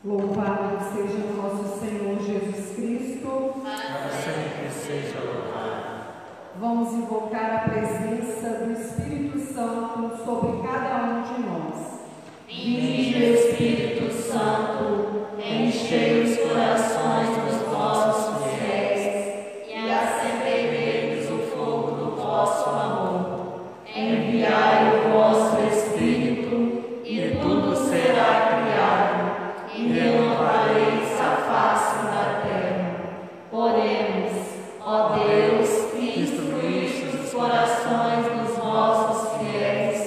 Louvado seja o nosso Senhor Jesus Cristo. Para sempre seja louvado. Vamos invocar a presença do Espírito Santo sobre cada um de nós. Vinde, Espírito Santo, enchei os corações dos vossos fiéis e acendei neles o fogo do vosso amor. Enviai o vosso Espírito e tudo será criado, e renovareis a face da terra. Oremos, ó Deus, que instruíste os corações dos vossos fiéis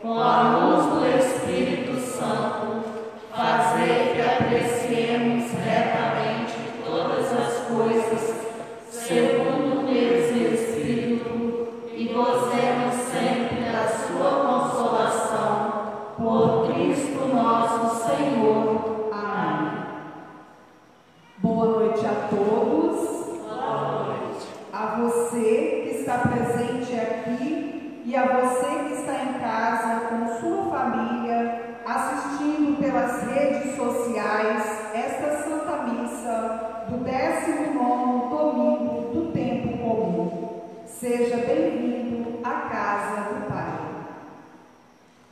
com a luz do Espírito Santo, fazer que apreciemos retamente todas as coisas, segundo o mesmo Espírito, e gozemos sempre da sua consolação, por Cristo nosso Senhor. Amém. Boa noite a todos. Boa noite. A você que está presente aqui e a você que está em casa com sua família, assistindo pelas redes sociais esta Santa Missa do 19º domingo do tempo comum. Seja bem-vindo à casa do Pai.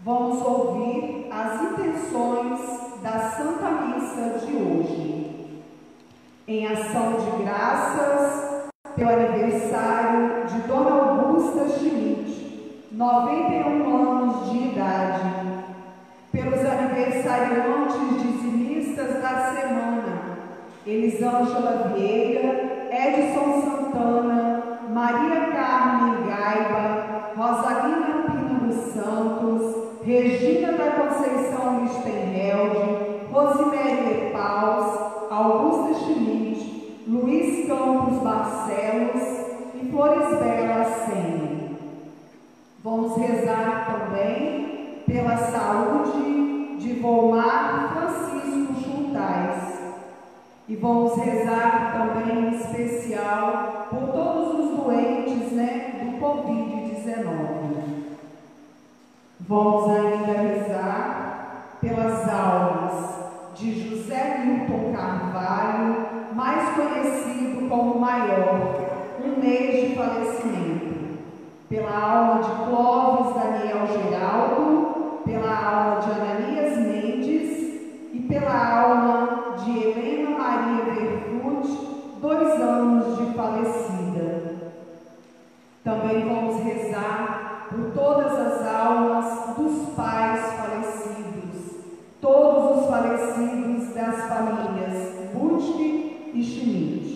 Vamos ouvir as intenções da Santa Missa de hoje. Em ação de graças pelo aniversário de Dona Augusta Schmidt, 91 anos de idade, pelos aniversariantes dizimistas da semana, Elisângela Vieira, Edson Santana, Maria Carmen Gaiba, Rosalina Pina dos Santos, Regina da Conceição Lichtenheld, Rosemary Paus, Augusta Schmidt, Luiz Campos Barcelos e Florisbela Sene. Vamos rezar também pela saúde de Volmar Francisco Chuntais. E vamos rezar também em especial por todos os doentes, do Covid-19. Vamos ainda rezar pelas almas de José Milton Carvalho, mais conhecido como Maior, um mês de falecimento. Pela alma de Clóvis Daniel Geraldo, pela alma de Ananias Mendes e pela alma de Helena Maria Verfute, 2 anos de falecida. Também vamos rezar por todas as almas dos pais falecidos, todos os falecidos das famílias Butke e Schmidt.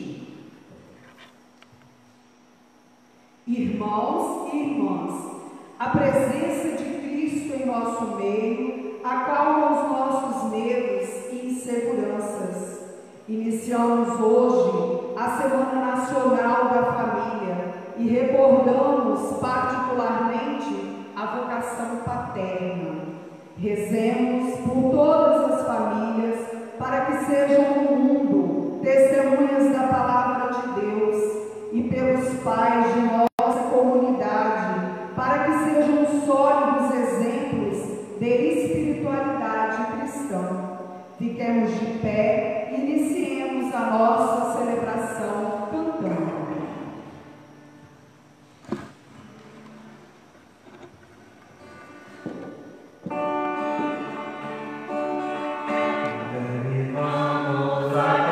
Irmãos e irmãs, a presença de Cristo em nosso meio acalma os nossos medos e inseguranças. Iniciamos hoje a Semana Nacional da Família e recordamos particularmente a vocação paterna. Rezemos por todas as famílias para que sejam no mundo testemunhas da Palavra de Deus e pelos pais de nossa comunidade, para que sejam sólidos exemplos de espiritualidade cristã. Fiquemos de pé e iniciemos a nossa celebração cantando. Participamos da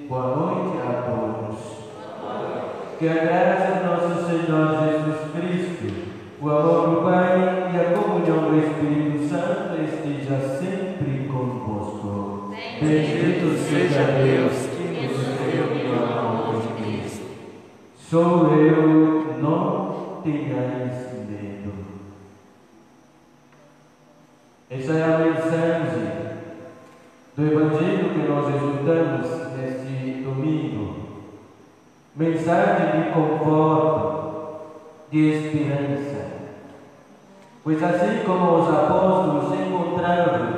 Boa noite a todos. Que a graça de nosso Senhor Jesus Cristo, o amor do Pai e a comunhão do Espírito Santo esteja sempre convosco. Bendito seja Deus que nos reuniu no amor de Cristo. Sou eu, não tenhais medo. Essa é a mensagem do Evangelho que nós escutamos neste domingo. Mensagem de conforto, de esperança. Pois assim como os apóstolos encontraram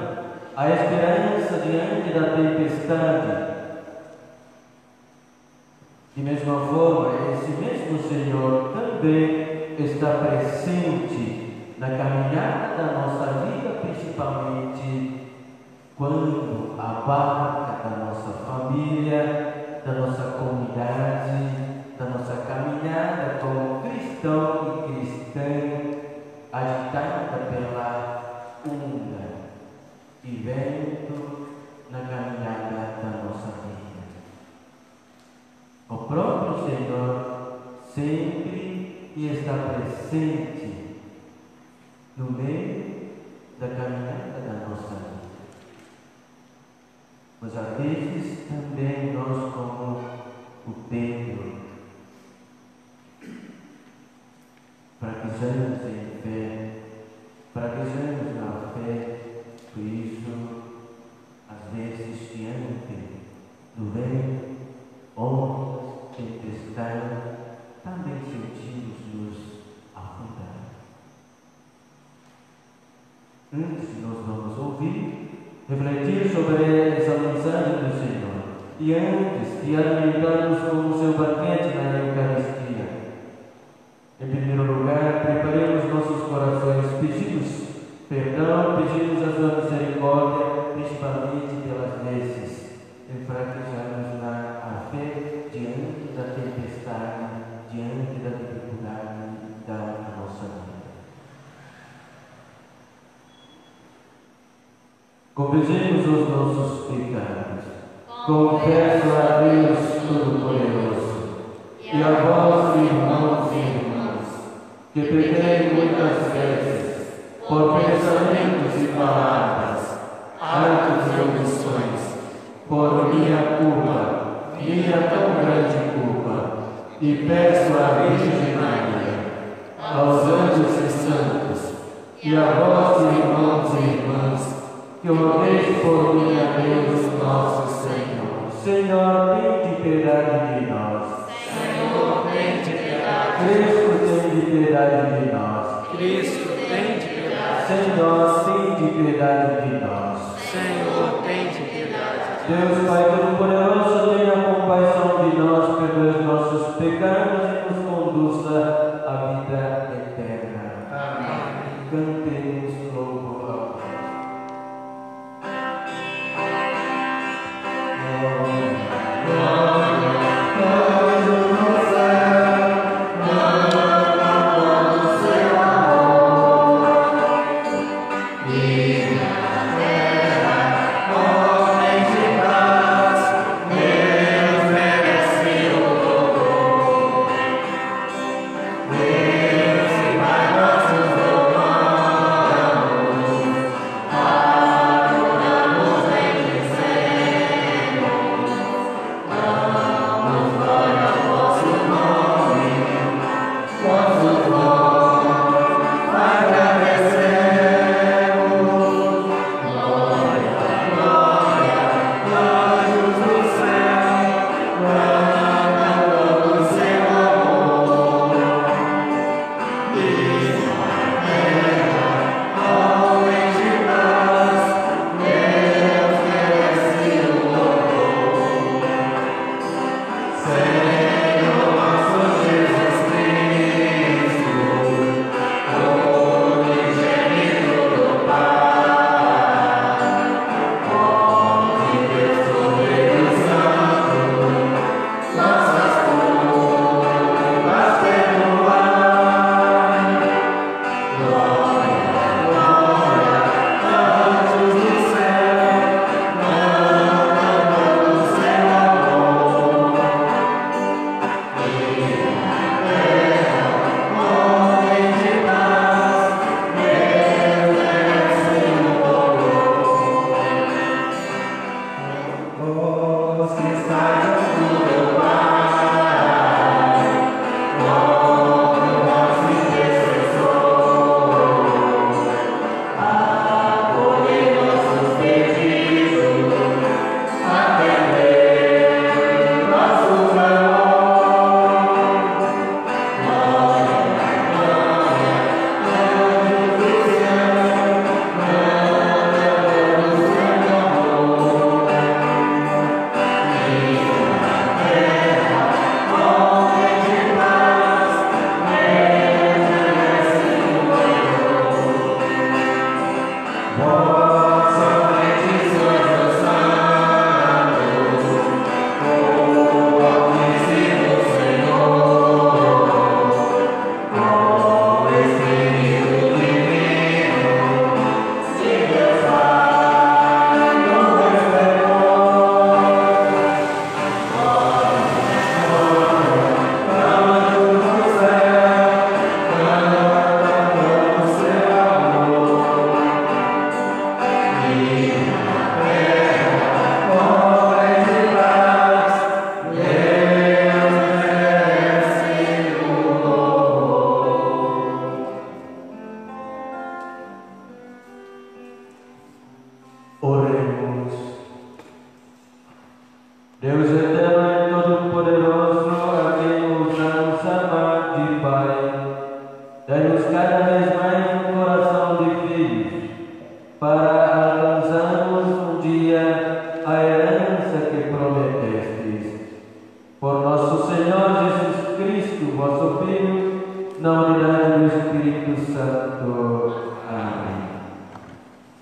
a esperança diante da tempestade, de mesma forma, esse mesmo Senhor também está presente na caminhada da nossa vida, principalmente quando a barca da nossa família, da nossa comunidade, da nossa caminhada como cristão e cristã, agitada pela onda e vento na caminhada da nossa vida. O próprio Senhor sempre está presente no meio da caminhada da nossa vida. Mas às vezes também nós, como o Pedro, praticamos em fé, praticamos na fé, por isso, às vezes, diante do vento, ondas, tempestade, também sentimos-nos afundar. Antes nós vamos ouvir, refletir sobre essa mensagem do Senhor e antes de alimentarmos com o seu banquete na Eucaristia. Em primeiro lugar, preparemos nossos corações, pedimos perdão, pedimos a sua misericórdia, principalmente pelas vezes enfraquejamos na fé diante da tempestade, diante da dificuldade da nossa vida. Confessemos os nossos pecados. Confesso a Deus Todo-Poderoso e a vós, irmãos e irmãs, que pequei muitas vezes, por pensamentos e palavras, atos e omissões, por minha culpa, minha tão grande culpa, e peço à Virgem Maria, aos anjos e santos, e a vós, irmãos e irmãs, que rogueis por mim a Deus nosso Senhor. Senhor, tem de piedade de nós. Senhor, tem de piedade. Cristo, tem de piedade de nós. Cristo, tem de piedade. Senhor, tem de piedade de nós. Senhor, tem de piedade. Deus Pai Todo-Poderoso, tenha compaixão de nós, perdoe os nossos pecados e nos conduza à vida eterna. Amém. Cantemos louvor ao Pai. Homem de paz,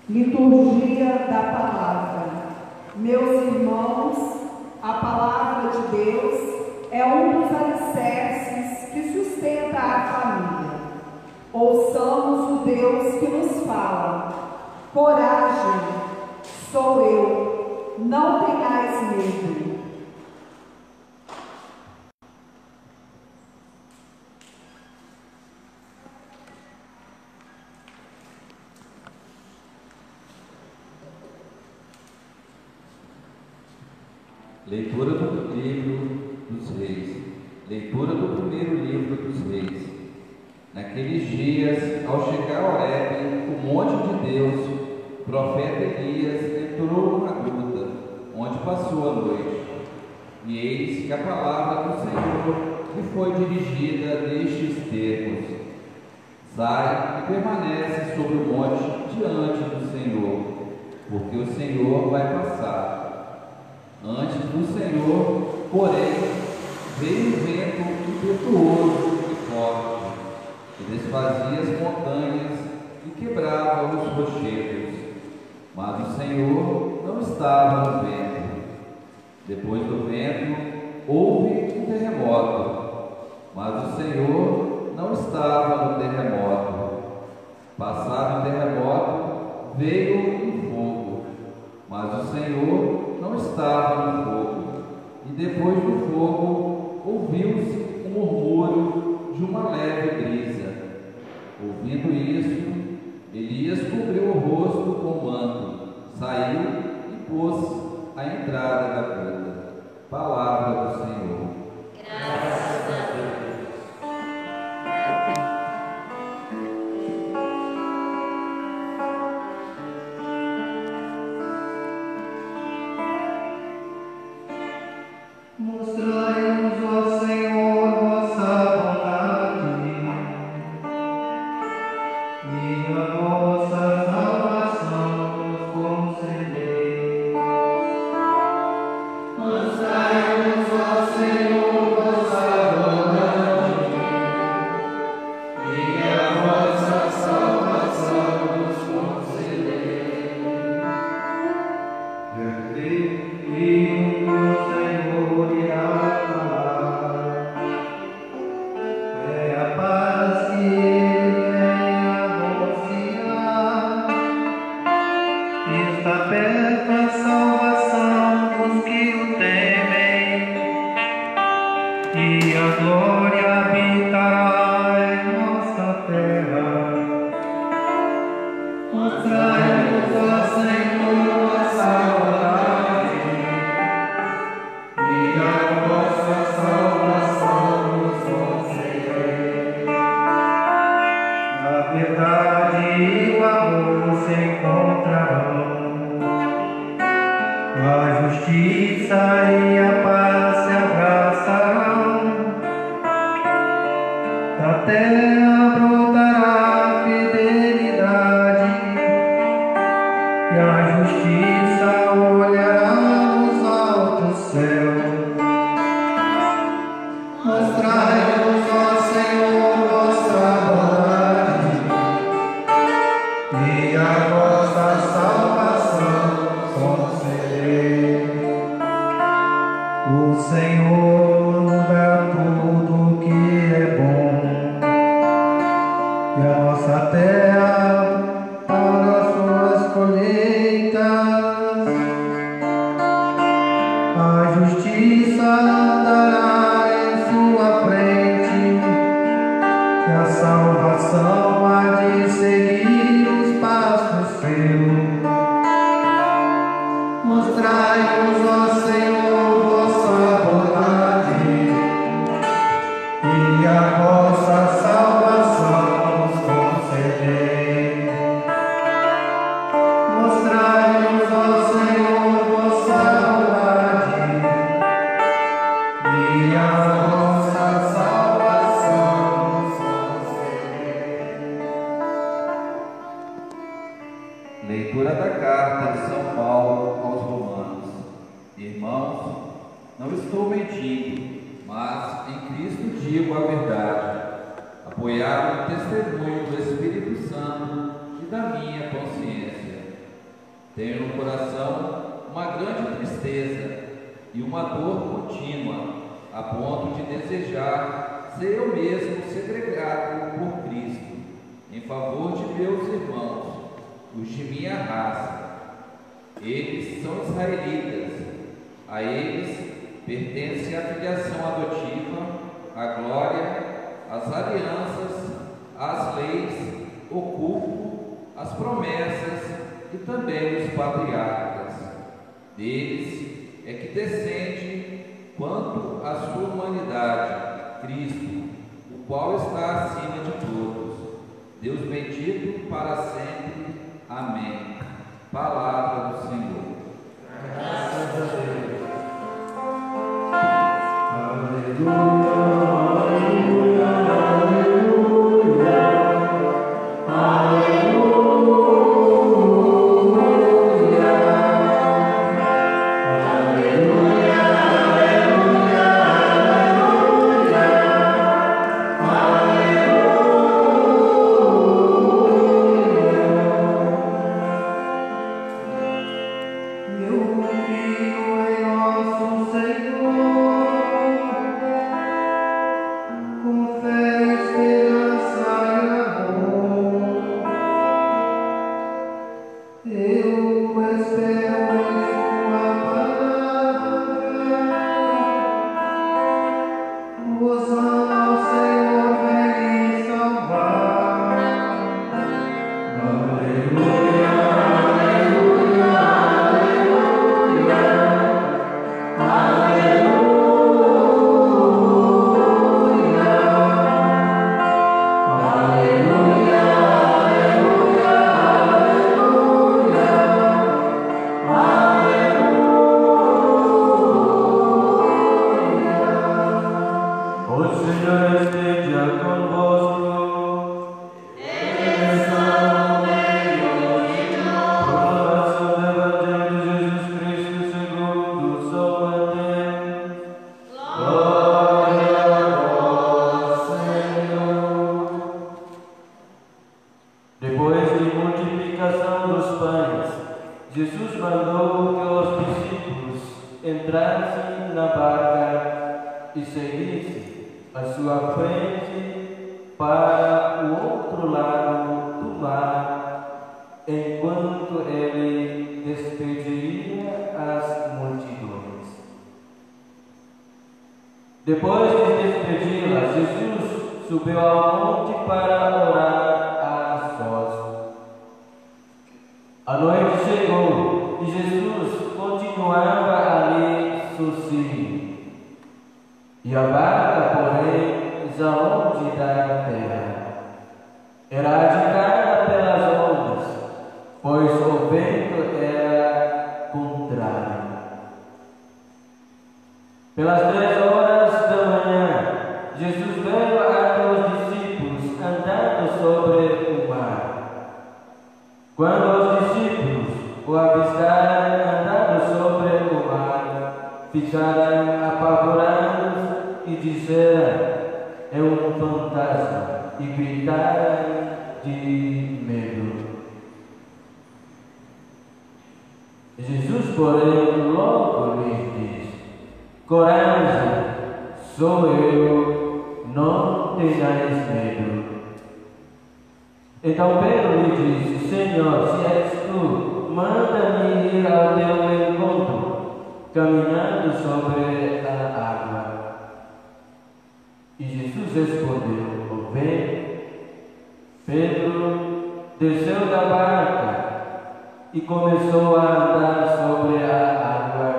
Liturgia da Palavra. Meus irmãos, a Palavra de Deus é um dos alicerces que sustenta a família. Ouçamos o Deus que nos fala. Coragem, sou eu, não tenhais medo. Leitura do livro dos Reis. Leitura do primeiro livro dos Reis. Naqueles dias, ao chegar a Horebe, o monte de Deus, o profeta Elias entrou numa gruta, onde passou a noite. E eis que a palavra do Senhor lhe foi dirigida nestes termos: sai e permanece sobre o monte diante do Senhor, porque o Senhor vai passar. Antes do Senhor, porém, veio um vento impetuoso e forte, que desfazia as montanhas e quebrava os rochedos. Mas o Senhor não estava no vento. Depois do vento, houve um terremoto, mas o Senhor não estava no terremoto. Passado o terremoto, veio um fogo, mas o Senhor não estava no fogo. E depois do fogo, ouviu-se um murmúrio de uma leve brisa. Ouvindo isso, Elias cobriu o rosto com o manto, saiu e pôs à entrada da gruta. Palavra do Senhor. Graças a Deus. Mostrai-nos, ó Senhor, vossa bondade e a vossa salvação nos concedei. Mostrai-nos, ó Senhor, vossa bondade e a vossa salvação nos concedei. Eu creio no Senhor irá falar. É a paz que Ele vem anunciar. Está perto a salvação dos que o temem, e a glória habitará em nossa terra. Mostrai-nos, ó Senhor, vossa bondade A justiça e a paz se abraçarão, da terra brotará fidelidade, e a justiça olhará nos altos céus. Mostrai-nos, ó Senhor, vossa bondade e a vossa salvação concedei. O Senhor nos dá tudo que é bom, e a nossa terra para suas colheitas. A justiça andará em sua frente, e a salvação há de seguir os passos seus. Mostrai-nos, ó Senhor, vossa bondade e a vossa salvação nos concedei. Mostrai-nos, ó Senhor, vossa bondade e a vossa salvação nos concedei. Leitura da carta de São Paulo aos Romanos. Irmãos, não estou mentindo, mas em Cristo digo a verdade, apoiado no testemunho do Espírito Santo e da minha consciência. Tenho no coração uma grande tristeza e uma dor contínua, a ponto de desejar ser eu mesmo segregado por Cristo, em favor de meus irmãos, os de minha raça. Eles são israelitas, a eles pertence a filiação adotiva, a glória, as alianças, as leis, o culto, as promessas e também os patriarcas. Deles é que descende, quanto à sua humanidade, Cristo, o qual está acima de todos. Deus bendito para sempre. Amém. Palavra do Senhor. Graças a Deus. Aleluia, aleluia, aleluia, aleluia, aleluia, Jesus mandou que os discípulos entrassem na barca e seguissem à sua frente para o outro lado do mar, enquanto ele despediria as multidões. Depois de despedi-las, Jesus subiu ao monte para orar a sós. A noite chegou e Jesus continuava ali sozinho. E a barca, porém, já longe da terra. Era agitada pelas ondas, pois o vento era contrário. Pelas 3h da manhã, Jesus veio até os discípulos andando sobre o mar. Quando os discípulos o avistaram andando sobre o mar, ficaram apavorados e disseram: é um fantasma, e gritaram de medo. Jesus, porém, logo lhes disse: coragem, sou eu, não tenhais medo. Então Pedro lhe disse: Senhor, se és tu, manda-me ir ao teu encontro, caminhando sobre a água. E Jesus respondeu: vem. Pedro desceu da barca e começou a andar sobre a água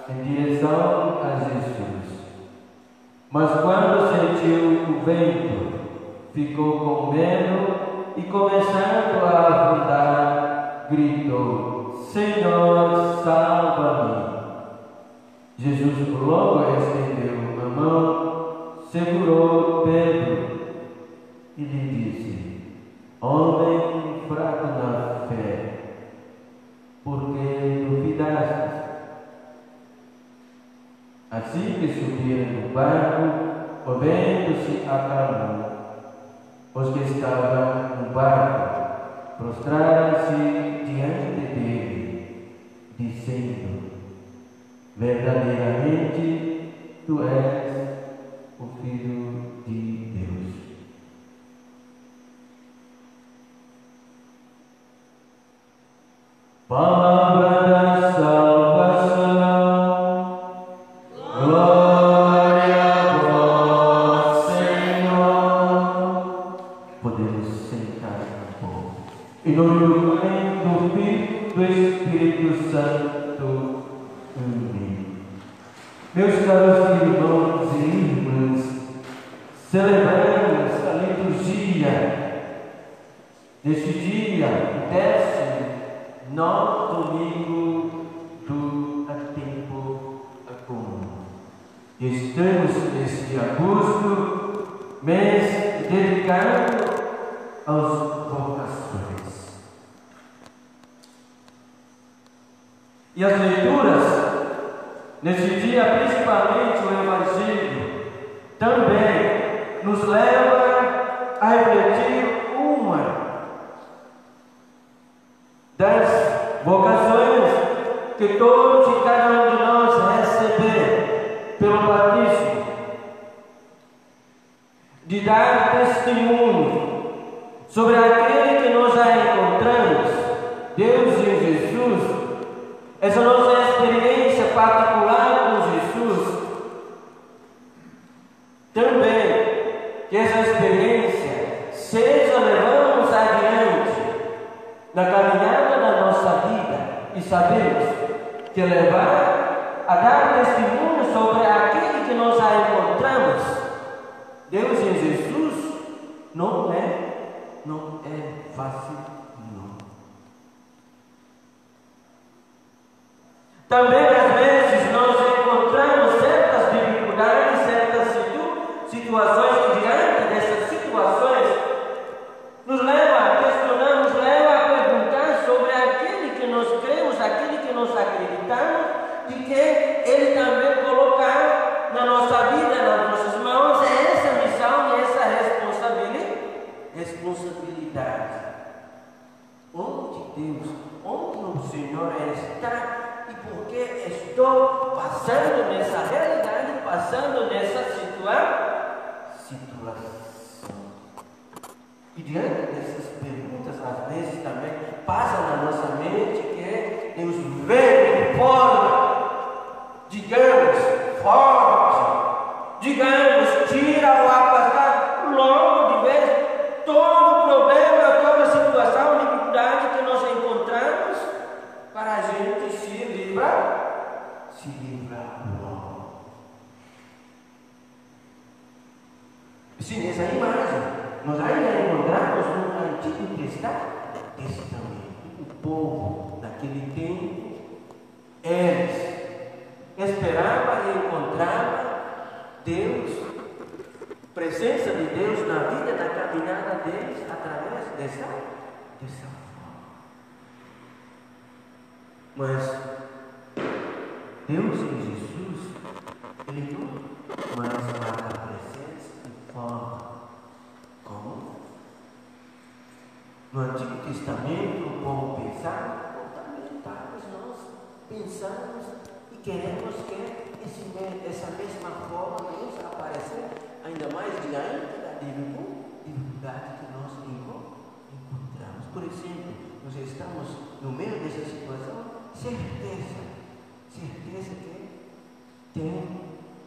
em direção às islas. Mas quando sentiu o vento, ficou com medo e, começando a afundar, gritou: Senhor, salva-me! Jesus logo estendeu a mão, segurou Pedro e lhe disse: homem fraco na fé, por que duvidaste? Assim que subiram no barco, o vento se acalmou. Os que estavam no barco prostraram-se diante dele, dizendo: verdadeiramente tu és o Filho de Deus. Palavra da salvação. Glória a vós, Senhor. Podemos sentar um pouco. Em nome do Pai, do Filho e do Espírito Santo. Amém. Meus caros irmãos e irmãs, celebramos a liturgia neste dia, 19º domingo do tempo comum. Estamos neste agosto, mês dedicado às vocações. E as leituras neste dia, principalmente o Evangelho, também nos leva a refletir uma das vocações que todos e cada um de nós receber pelo batismo, de dar testemunho sobre aquele que nós já encontramos, Deus em Jesus, essa nossa experiência particular com Jesus. Também que essa experiência seja levamos adiante na caminhada da nossa vida, e sabemos que levar a dar testemunho sobre aquele que nós já encontramos, Deus em Jesus, não é fácil, não. Também às vezes nós encontramos certas dificuldades, certas situações, e diante dessas situações nos leva a questionar, nos leva a perguntar sobre aquele que nós cremos, aquele que nós acreditamos, de que Ele também colocar na nossa vida, nas nossas mãos, essa missão e essa responsabilidade. Onde Deus, onde o Senhor está, e por que estou passando nessa realidade, passando nessa situação? E diante dessas perguntas, às vezes também passa na nossa mente que Deus vem de forma, digamos, forte, digamos, tira ou afastar logo de vez todo o problema, toda a situação, dificuldade que nós encontramos, para a gente se livrar logo. Se nessa imagem nós ainda encontramos no Antigo Testamento o povo daquele tempo, eles esperavam e encontravam dessa forma. Mas Deus em Jesus, Ele não mais marca a presença em forma como no Antigo Testamento, o povo pensava, fundamentais, nós pensamos e queremos que essa mesma forma Deus aparecer, ainda mais diante da dificuldade que nós encontramos. Por exemplo, nós estamos no meio dessa situação, certeza que tem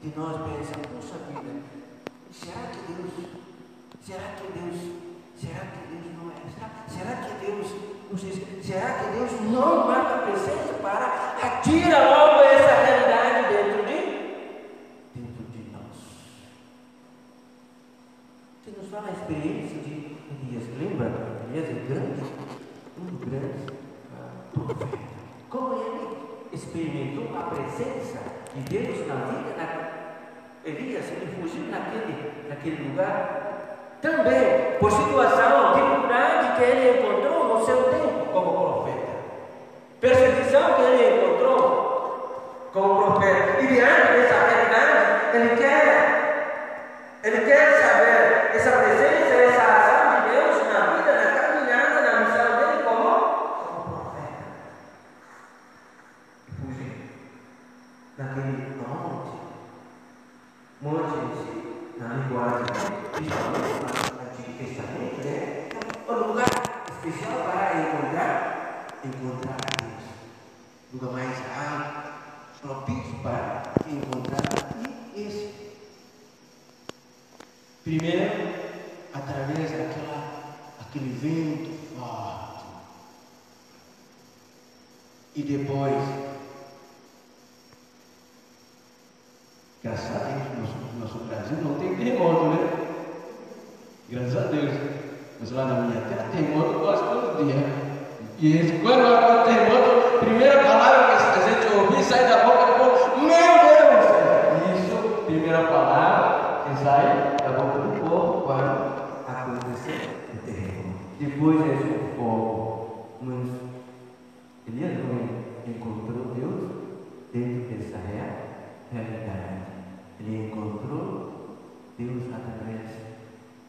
de nós pensar, puxa vida, será que Deus não é? Será que Deus não marca a presença para atirar logo essa realidade dentro de nós? Você nos fala a experiência de Elias, lembra? Elias é um grande profeta. Como ele experimentou a presença de Deus na vida, Elias, ele fugiu naquele lugar. Também, por situação, dificuldade que ele encontrou no seu tempo como profeta, perseguição que ele encontrou como profeta, e diante dessa realidade, ele quer saber essa presença, essa ação de Deus na vida, na caminhada, na missão dele como profeta. E fugir naquele monte na linguagem principalmente no Antigo Testamento, né? Um lugar especial para encontrar a Deus. Um lugar mais alto, propício para encontrar esse. Primeiro, através daquele vento forte. E depois, graças a Deus, nosso Brasil não tem terremoto, né? Graças a Deus. Mas lá na minha terra, terremoto quase todo dia. E quando acaba o terremoto, a primeira palavra que a gente ouvir sai da boca do povo, meu Deus! Isso, primeira palavra que sai da boca do povo quando acontecer o terremoto. Depois é o fogo. Mas Elias não encontrou Deus dentro dessa realidade. Ele encontrou Deus através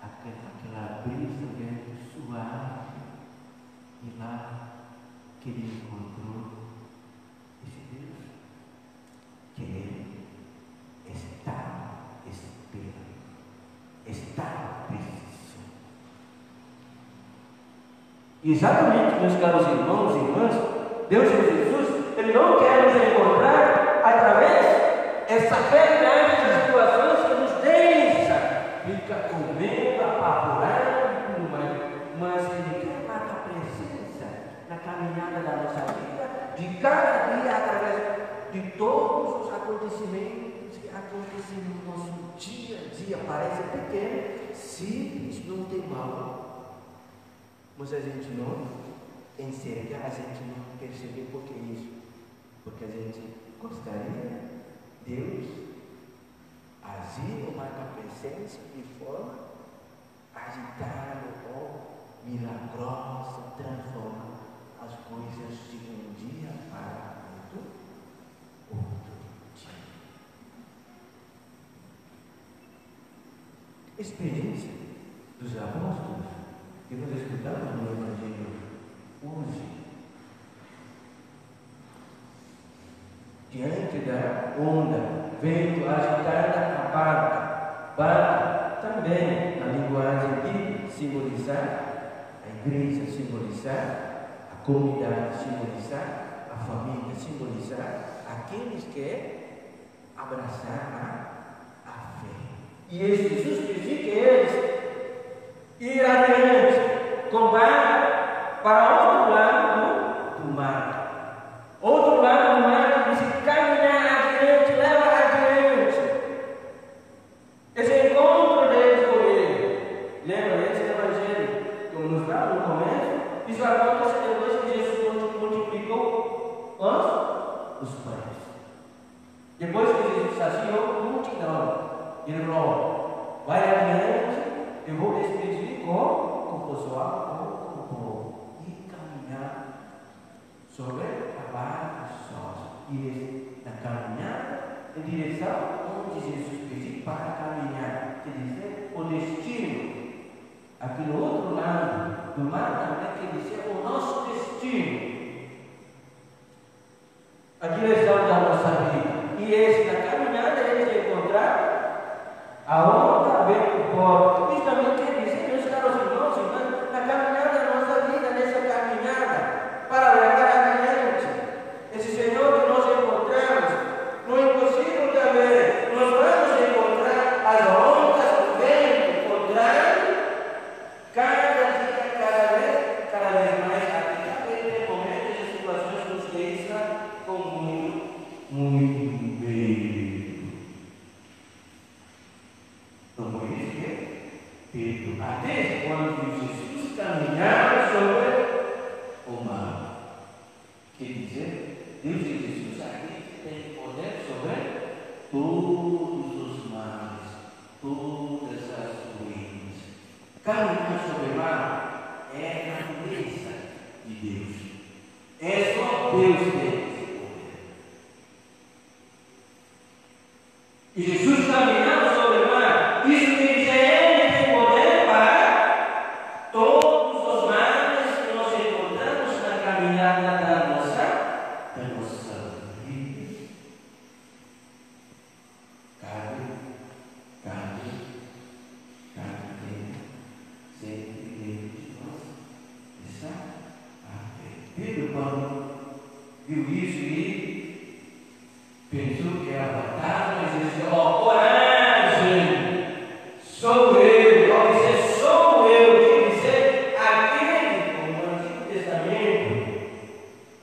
daquela brisa vento suave, e lá que ele encontrou esse Deus que ele estava precisando. E exatamente, meus caros irmãos e irmãs, Deus em Jesus, Ele não quer nos encontrar através essa realidade de situações que nos deixa, fica com medo, apavorado e tudo mais, mas Ele quer marcar presença na caminhada da nossa vida, de cada dia, através de todos os acontecimentos que acontecem no nosso dia a dia. Parece pequeno, simples, não tem mal, mas a gente não enxerga, a gente não percebe por que isso, porque a gente gostaria Deus agir ou marcar presença de forma agitada ou milagrosa, transforma as coisas de um dia para outro dia. Experiência dos apóstolos que nós escutamos no Evangelho hoje. Diante da onda, vento agitada a barca também na linguagem de simbolizar a igreja, simbolizar a comunidade, simbolizar a família, simbolizar aqueles que abraçaram a fé. E Jesus dizia que eles ir adiante com barca para outro lado do mar. Outro lado do mar diz caminhar adiante, leva adiante. Esse encontro deles com Ele. Lembra esse evangelho? Como nos dá no começo, isso acontece depois que Jesus multiplicou os pães. Depois que Jesus saciou a multidão, Ele falou: vai adiante, eu vou despedir com com o pessoal, com o povo, e caminhar sobre a barra só. E na caminhada em direção onde Jesus pediu para caminhar, quer dizer, o destino. Aqui no outro lado do mar também quer dizer o nosso destino. A direção da nossa vida. E na caminhada eles encontrar aonde vem o porto. Isso também quer dizer, meus caros irmãos, na caminhada da nossa vida, nessa caminhada, para levar adiante esse Senhor que nós encontramos, no impossível também, nós vamos encontrar as ondas do vento contrário, cada dia, cada vez mais. Aqui também tem momentos e situações que nos deixam com muito medo. Como isso Pedro, até quando Jesus caminhava sobre o mar. Quer dizer, Deus e Jesus aqui tem poder sobre todos os mares, todas as ruínas. Caminhar sobre o mar é a natureza de Deus. É só Deus que tem esse poder. E Jesus caminhava sobre o mar. Isso quer dizer, Ele tem poder para todos os mares que nós encontramos na caminhada da nossa vida. Cabe sempre dentro de nós essa fé. Pedro, quando viu isso e pensou que era batalha, mas ele disse: ó, coragem, sou eu. Ó, dizer sou eu, quer dizer aquele, como no Antigo Testamento,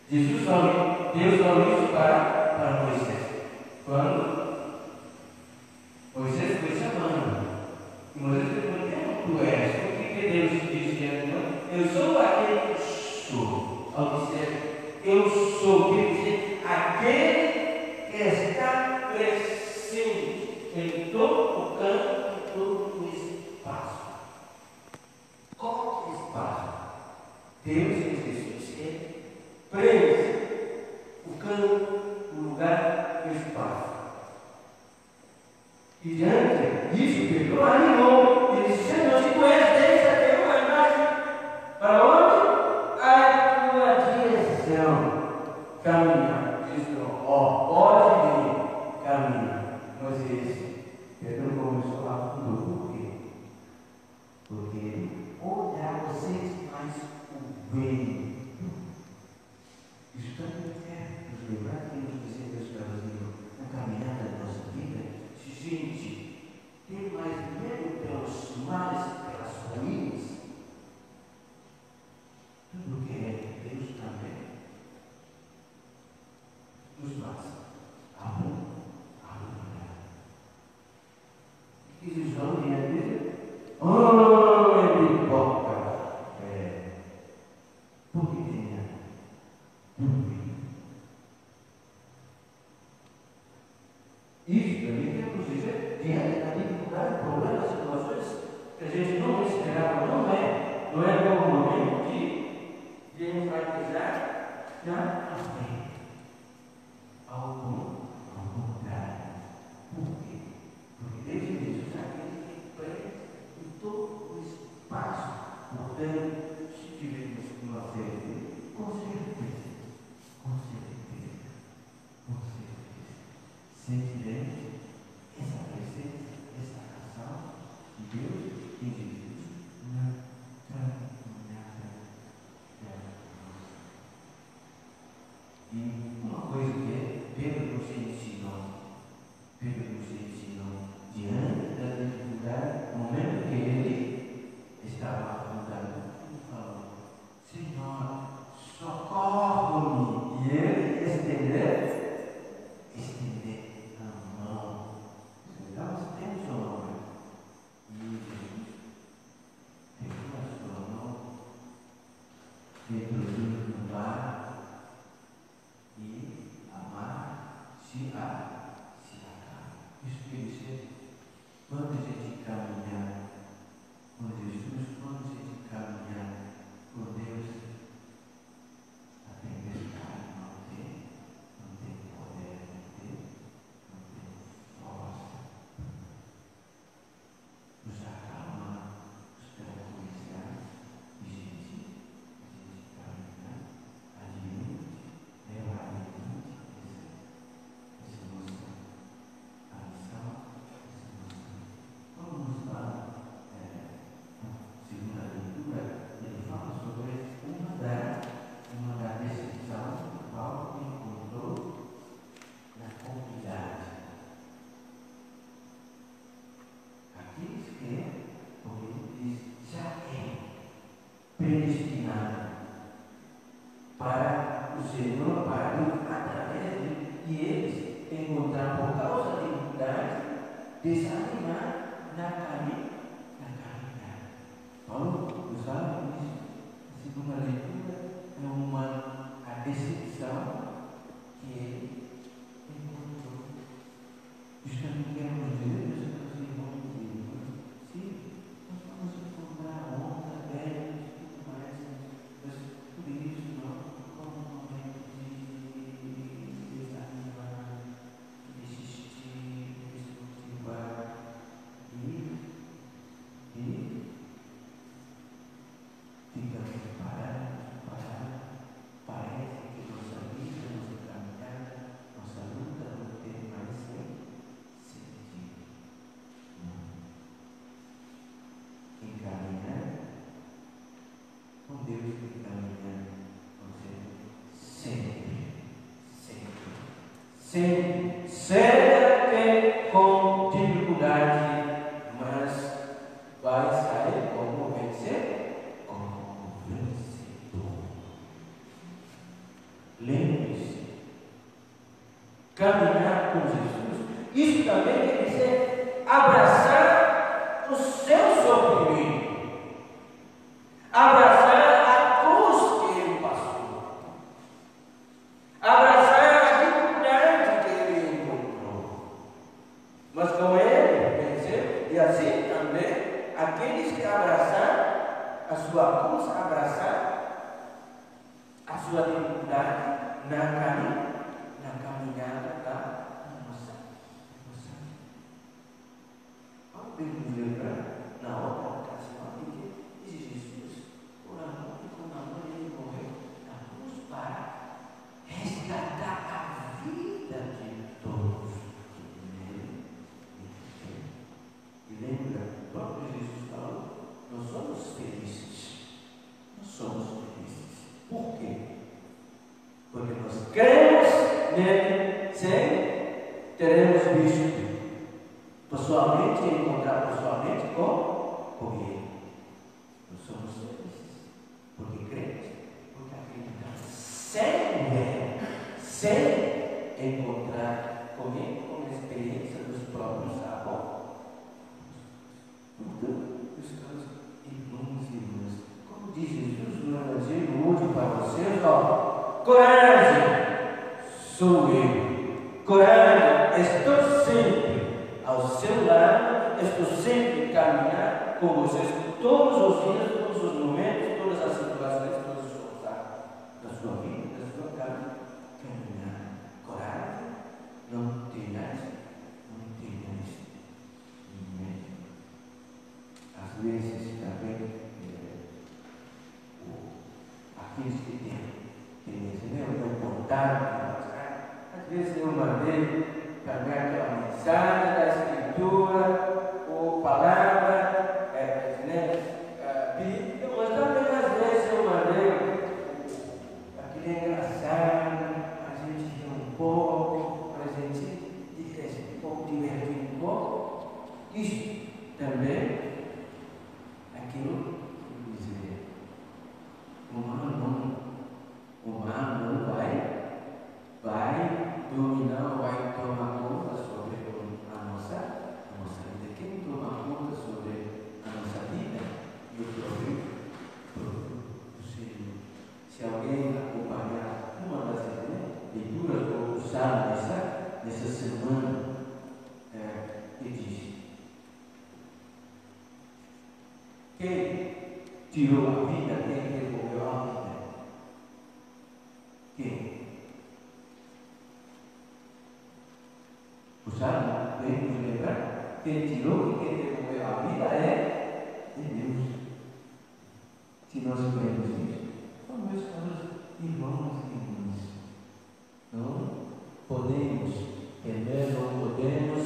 Jesus falou, Deus falou isso para Moisés. Quando Moisés foi chamando, e Moisés perguntou: quem tu és? O que Deus disse? Eu sou aquele que sou. Ao dizer eu sou, quer dizer aquele que está presente em todo o campo, em todo o espaço. Qual espaço? Deus e Jesus preenche o campo, o lugar e o espaço. E diante disso, Pedro animou e disse: Senhor, se tu és Deus, até eu mais. Para onde? A tua direção. Caminha. Diz: ó, pode vir, caminha. Mas Pedro começou a tudo. Por quê? Porque olhar vocês mais o bem. Isso também é nos lembrar que nos dizer, meus caros irmãos, na caminhada da nossa vida, gente, tem mais medo pelos mares, pelas ruínas. Tudo que é Deus também nos passa. Amor. E que eles vão diante dele? Oh, pipoca. Porque tem tudo. Isso também quer dizer, diante da dificuldade, problemas, situações que a gente não esperava, não é o momento de enfatizar na fé. Ao contrário. Por quê? Porque Deus e Jesus aquele que prende em todo o espaço. Portanto, se tivermos uma fé dele, com certeza. Sentiremos essa presença, essa ação de Deus e de Jesus na caminhada da nossa. E uma coisa que Pedro nos ensinou diante da dificuldade, no momento que ele estava afrontando, ele falou: Senhor, socorre-me. E ele estender a mão. Então, estende sua mão. E Jesus pegou a sua mão, introduziu no mar, e a mar se acalma. Isso quer dizer, quando a gente caminhar com Jesus, quando a gente caminhar encontrar, por causa da dificuldade, desanimar na caminhada. Paulo nos fala isso. A segunda leitura é a decepção que ele encontrou. Justamente queremos dizer, meus irmãos e irmãs, sim, nós vamos encontrar onda, velhos e tudo mais, mas tudo isso não como um momento de desanimar, de desistir, de desmotivar, e ficamos parados, parece que nossa vida, nossa caminhada, nossa luta não tem mais sentido. Quem caminha com Deus, quem caminha com Deus, sempre com dificuldade, mas vai sair como vencer, como vencedor. Lembre-se, caminhar com Jesus, isso também quer dizer abraçar o seu sofrimento, abraçar a cruz que ele passou, abraçar a dificuldade que ele encontrou, mas com ele vencer, e assim também aqueles que abraçar a sua cruz, abraçar a sua dificuldade na caminhada da nossa vida. Vamos nos lembrar na outra ocasião de que Jesus, por amor e com amor, ele morreu na cruz para resgatar a vida de todos que nele viveram. E lembra, o próprio Jesus falou, nós somos felizes. Nós somos felizes. Por quê? Porque nós cremos nele, sem teremos visto. Pessoalmente, encontrar pessoalmente com ele. Nós somos felizes. Porque cremos, porque acreditamos. Sem ver, sem encontrar com ele, com a experiência dos próprios avós. Portanto, meus caros irmãos e irmãs, como diz Jesus no Evangelho hoje para vocês, coragem, sou eu. Coragem, estou sempre ao seu lado, estou sempre a caminhar com vocês todos os dias, todos os momentos, todas as situações, todos os obstáculos da sua vida, da sua casa. Caminhar, coragem, não tenhas medo. Às vezes também aqueles que têm esse medo não contaram, às vezes eu mandei também aquela mensagem da Escritura, ou palavra, bíblica, mas também às vezes eu mandei aquele engraçado, a gente rir um pouco, a gente um pouco divertir um pouco. Isso também, aquilo que dizer, o humano vai dominar, vai tomar conta sobre a nossa vida. Quem toma conta sobre a nossa vida? E o próprio Senhor. Se alguém acompanhar uma das leituras ou usar nessa semana, ele diz: quem tirou a vida, quem devolveu a vida? Quem? O Salmo vem nos lembrar: quem tirou e quem devolveu a vida é Deus. Se nós vemos isso, então, meus caros irmãos e irmãs, não podemos temer, não podemos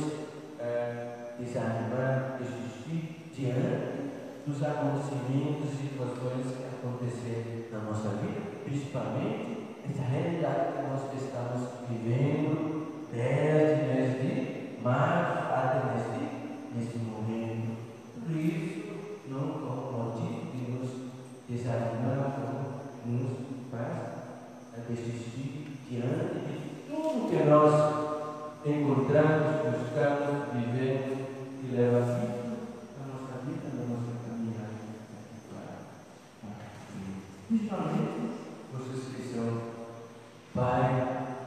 desanimar, desistir diante dos acontecimentos e situações que aconteceram na nossa vida, principalmente essa realidade que nós estamos vivendo desde o mês de março até nesse momento. Por isso, não como motivo de nos desanimar, como nos faz desistir diante de tudo que nós encontramos, buscamos, vivemos e leva assim a nossa vida, a nossa caminhada principalmente vocês que são pai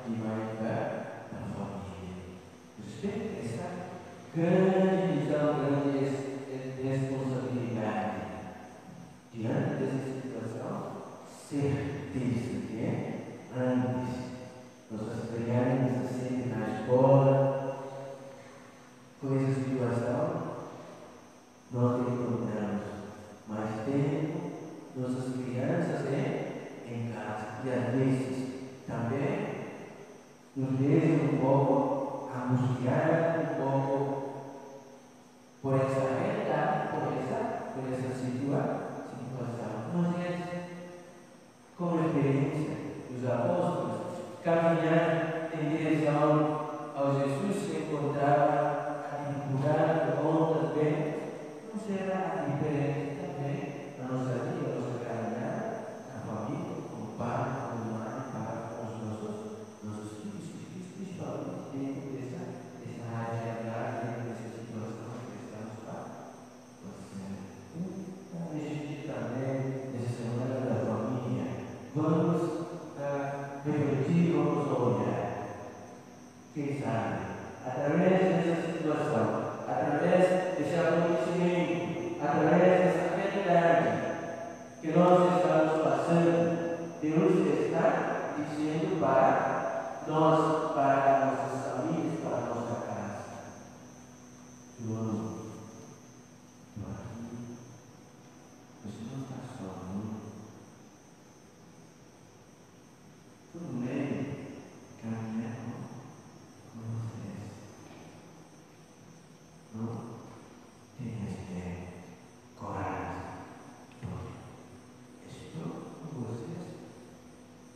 e mãe da família. Vocês têm essa grande visão, grande responsabilidade diante dessa situação, certeza que é antes. Nossas crianças sempre na escola, coisas de situação, nós encontramos mais tempo, nossas crianças em casa. E às vezes também nos deixa um pouco angustiados, um pouco por essa realidade, por essa situação. Mas como experiência dos apóstolos, caminhar em direção ao Jesus que encontrava advogado, ondas bem, não será diferente também na nossa vida, na nossa caminhada, na família, com o pai, com a mãe, com os nossos filhos, principalmente dentro dessa área, dentro dessa situação que estamos lá. Neste também, nessa semana da família, vamos refletir, vamos olhar. Quem sabe, através dessa situação, através desse acontecimento, através dessa realidade que nós estamos passando, Deus está dizendo para nós, para nossas famílias, para a nossa casa. João, você não está só, não. Tudo bem, caminhando com vocês. Não tenha coragem. Estou com vocês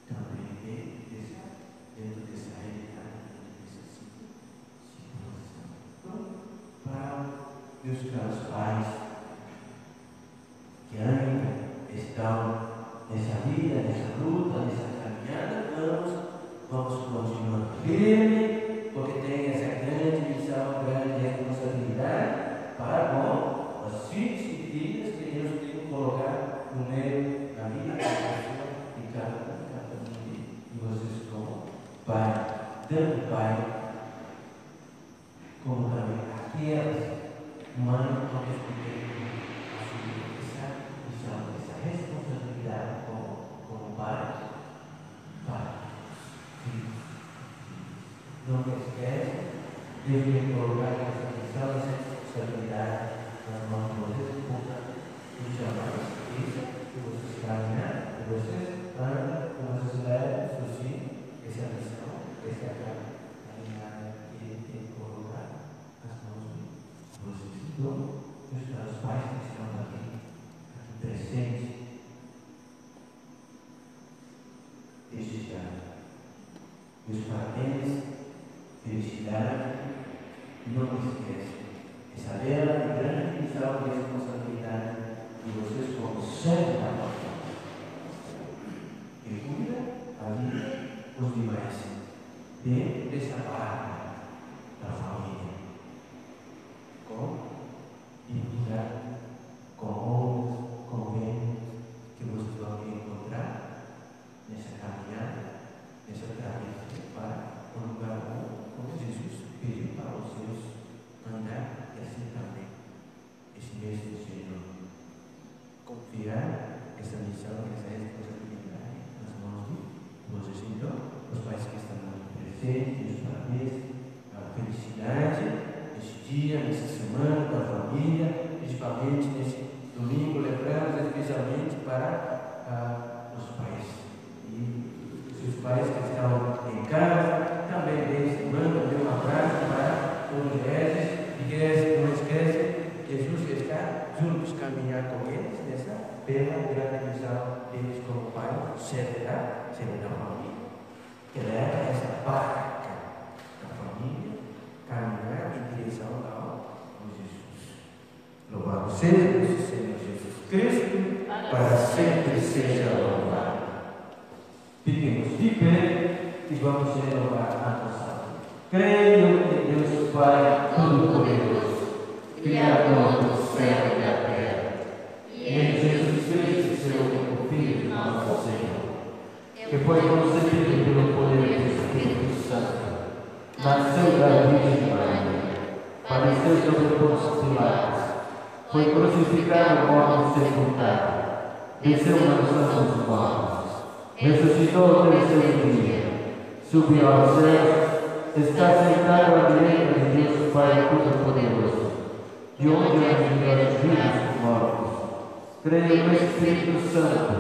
também dentro dessa realidade, dessa situação. Então, para meus caros pais que ainda estão nessa vida, nessa luta, nessa caminhada, vamos continuar firme, porque tem essa grande missão, grande responsabilidade para com os filhos e filhas que Deus tem que colocar no meio da vida de cada um de vocês como pai, tanto pai como também aquelas mães que têm assumir essa missão, essa responsabilidade como pai. Não esquece de colocar essa missão, essa responsabilidade nas mãos de vocês, e jamais esqueça que vocês caminham, que vocês andam, que vocês levam seus filhos, essa missão, essa caminhada que ele tem que colocar nas mãos de vocês. Então, os pais que estão aqui presentes, meus parabéns, felicidade, e não esqueça essa bela e grande missão de responsabilidade de vocês como servos da família. E cuida a vida os demais dentro dessa barra da família. Com dignidade, com honras, com bem que vocês vão encontrar nessa caminhada, nessa travessia para um lugar bom, como Jesus pediu para os seus andar e assim também. Esse mesmo Senhor confiar essa missão, essa responsabilidade nas mãos de vocês. Então, os pais que estão presentes, os parabéns, a felicidade neste dia, nessa semana da família, principalmente nesse domingo, lembramos especialmente para os pais. E os pais que estão em casa, também bem, manda um abraço para todos eles, e não esquece, Jesus está juntos caminhar com eles nessa bela grande missão deles como pai, será da família, que leva essa barca da família caminhar em direção ao Jesus. Louvado seja nosso Senhor Jesus Cristo, para sempre seja louvado. Fiquemos de pé e vamos renovar a nossa. Creio Pai Todo-Poderoso, Criador do céu e da terra, e em Jesus Cristo, seu único Filho, nosso Senhor, que foi concebido pelo poder do Espírito Santo, nasceu da Virgem Maria, padeceu sobre Pôncio Pilatos, foi crucificado, morto e sepultado, desceu à mansão dos mortos, ressuscitou ao terceiro dia, subiu aos céus, está sentado à direita de Deus Pai Todo-Poderoso, de onde há de vir os vivos e mortos. Creio no Espírito Santo,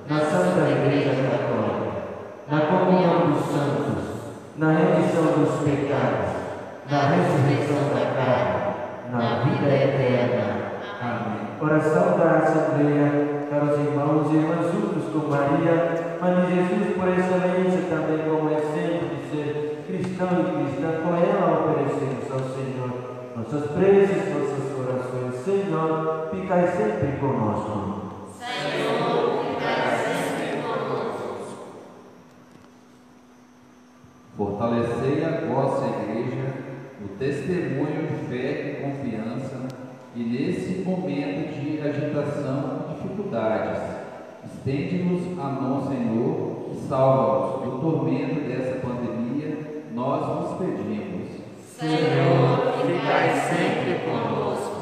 na Santa Igreja Católica, na comunhão dos santos, na remissão dos pecados, na ressurreição da carne, na vida eterna. Amém. Oração da Assembleia, caros irmãos e irmãs, juntos com Maria, Mãe de Jesus, por excelência também como exemplo de ser cristão e cristã, com ela oferecemos ao Senhor nossas preces, nossas orações. Senhor, ficai sempre conosco. Senhor, ficai sempre conosco. Fortalecei a vossa Igreja no testemunho de fé e confiança, e nesse momento de agitação e dificuldades, estende-nos a nós, Senhor, e salva-nos do tormento dessa pandemia, nós vos pedimos. Senhor, ficai sempre conosco.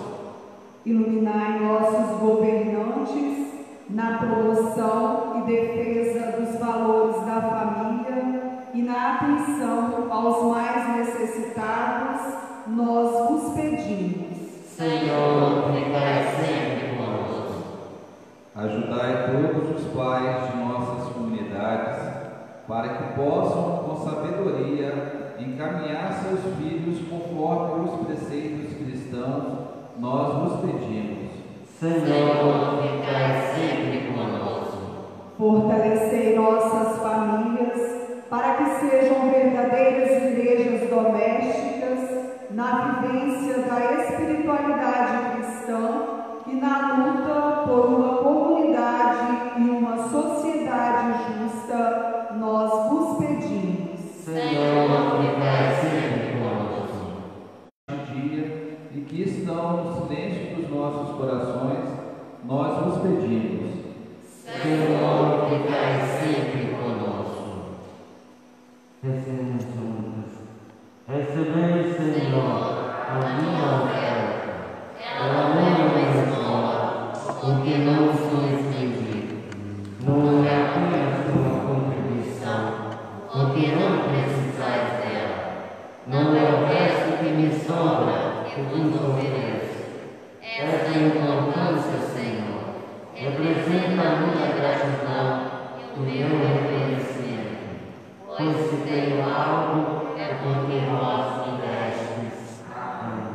Iluminai nossos governantes na promoção e defesa dos valores da família e na atenção aos mais necessitados, nós vos pedimos. Senhor, ficai sempre conosco. Ajudai todos os pais de nossas comunidades, para que possam, com sabedoria, encaminhar seus filhos conforme os preceitos cristãos, nós vos pedimos. Senhor, ficai sempre conosco. Fortalecei nossas famílias para que sejam verdadeiras igrejas domésticas na vivência da espiritualidade cristã e na luta por uma comunidade e uma sociedade justa, nós vos pedimos. Senhor, ficai sempre conosco. Dia e que estão no silêncio dos nossos corações, nós vos pedimos. Senhor, ficai sempre conosco. Recebemos juntos. Recebei, Senhor, a minha oferta, ela não é esmola, porque não sois pedido. Não é apenas tua contribuição, porque não precisais dela. Não é o resto que me sobra que vos ofereço. Essa importância, Senhor, representa a minha gratidão e o meu reconhecimento, pois se tenho algo é porque vós me destes. Amém.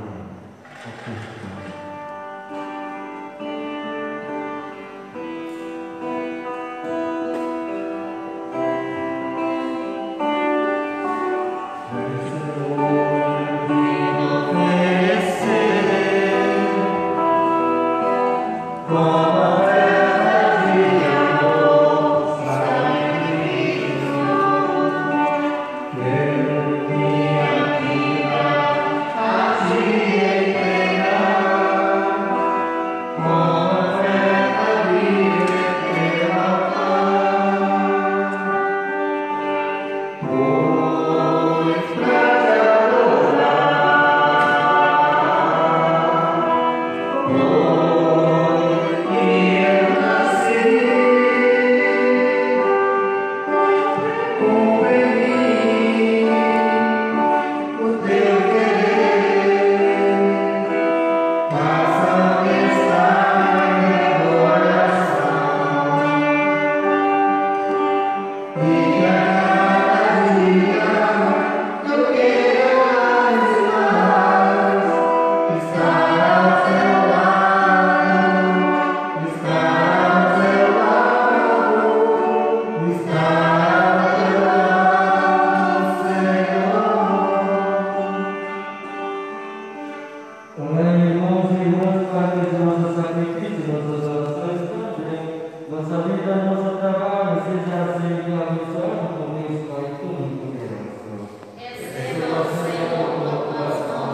Receba, Senhor, com tuas mãos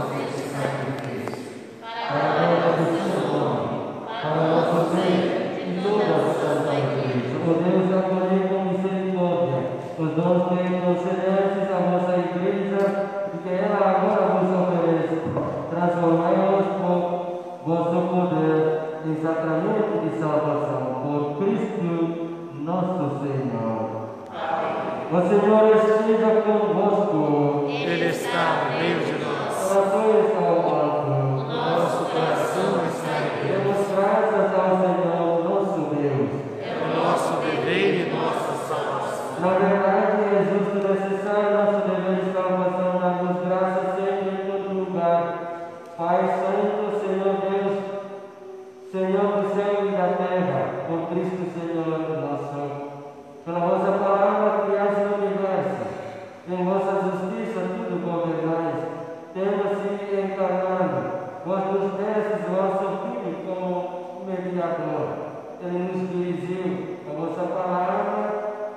em sacramento de salvação, por Cristo nosso Senhor. O Senhor esteja convosco. Ele está no meio de nós. Orações ao alto. Nosso coração está em Deus. Demos graças ao Senhor nosso Deus. É o nosso dever e nossa salvação. Na verdade, é justo e necessário nosso dever de salvação dar-nos graças sempre em todo lugar. Pai Santo, Senhor Deus, Senhor do céu e da terra, por Cristo Senhor nosso, pela vossa palavra criaste o universo, em vossa justiça tudo governais, tendo-se encarnado, vós nos destes vosso Filho como mediador. Ele nos dirigiu a vossa palavra,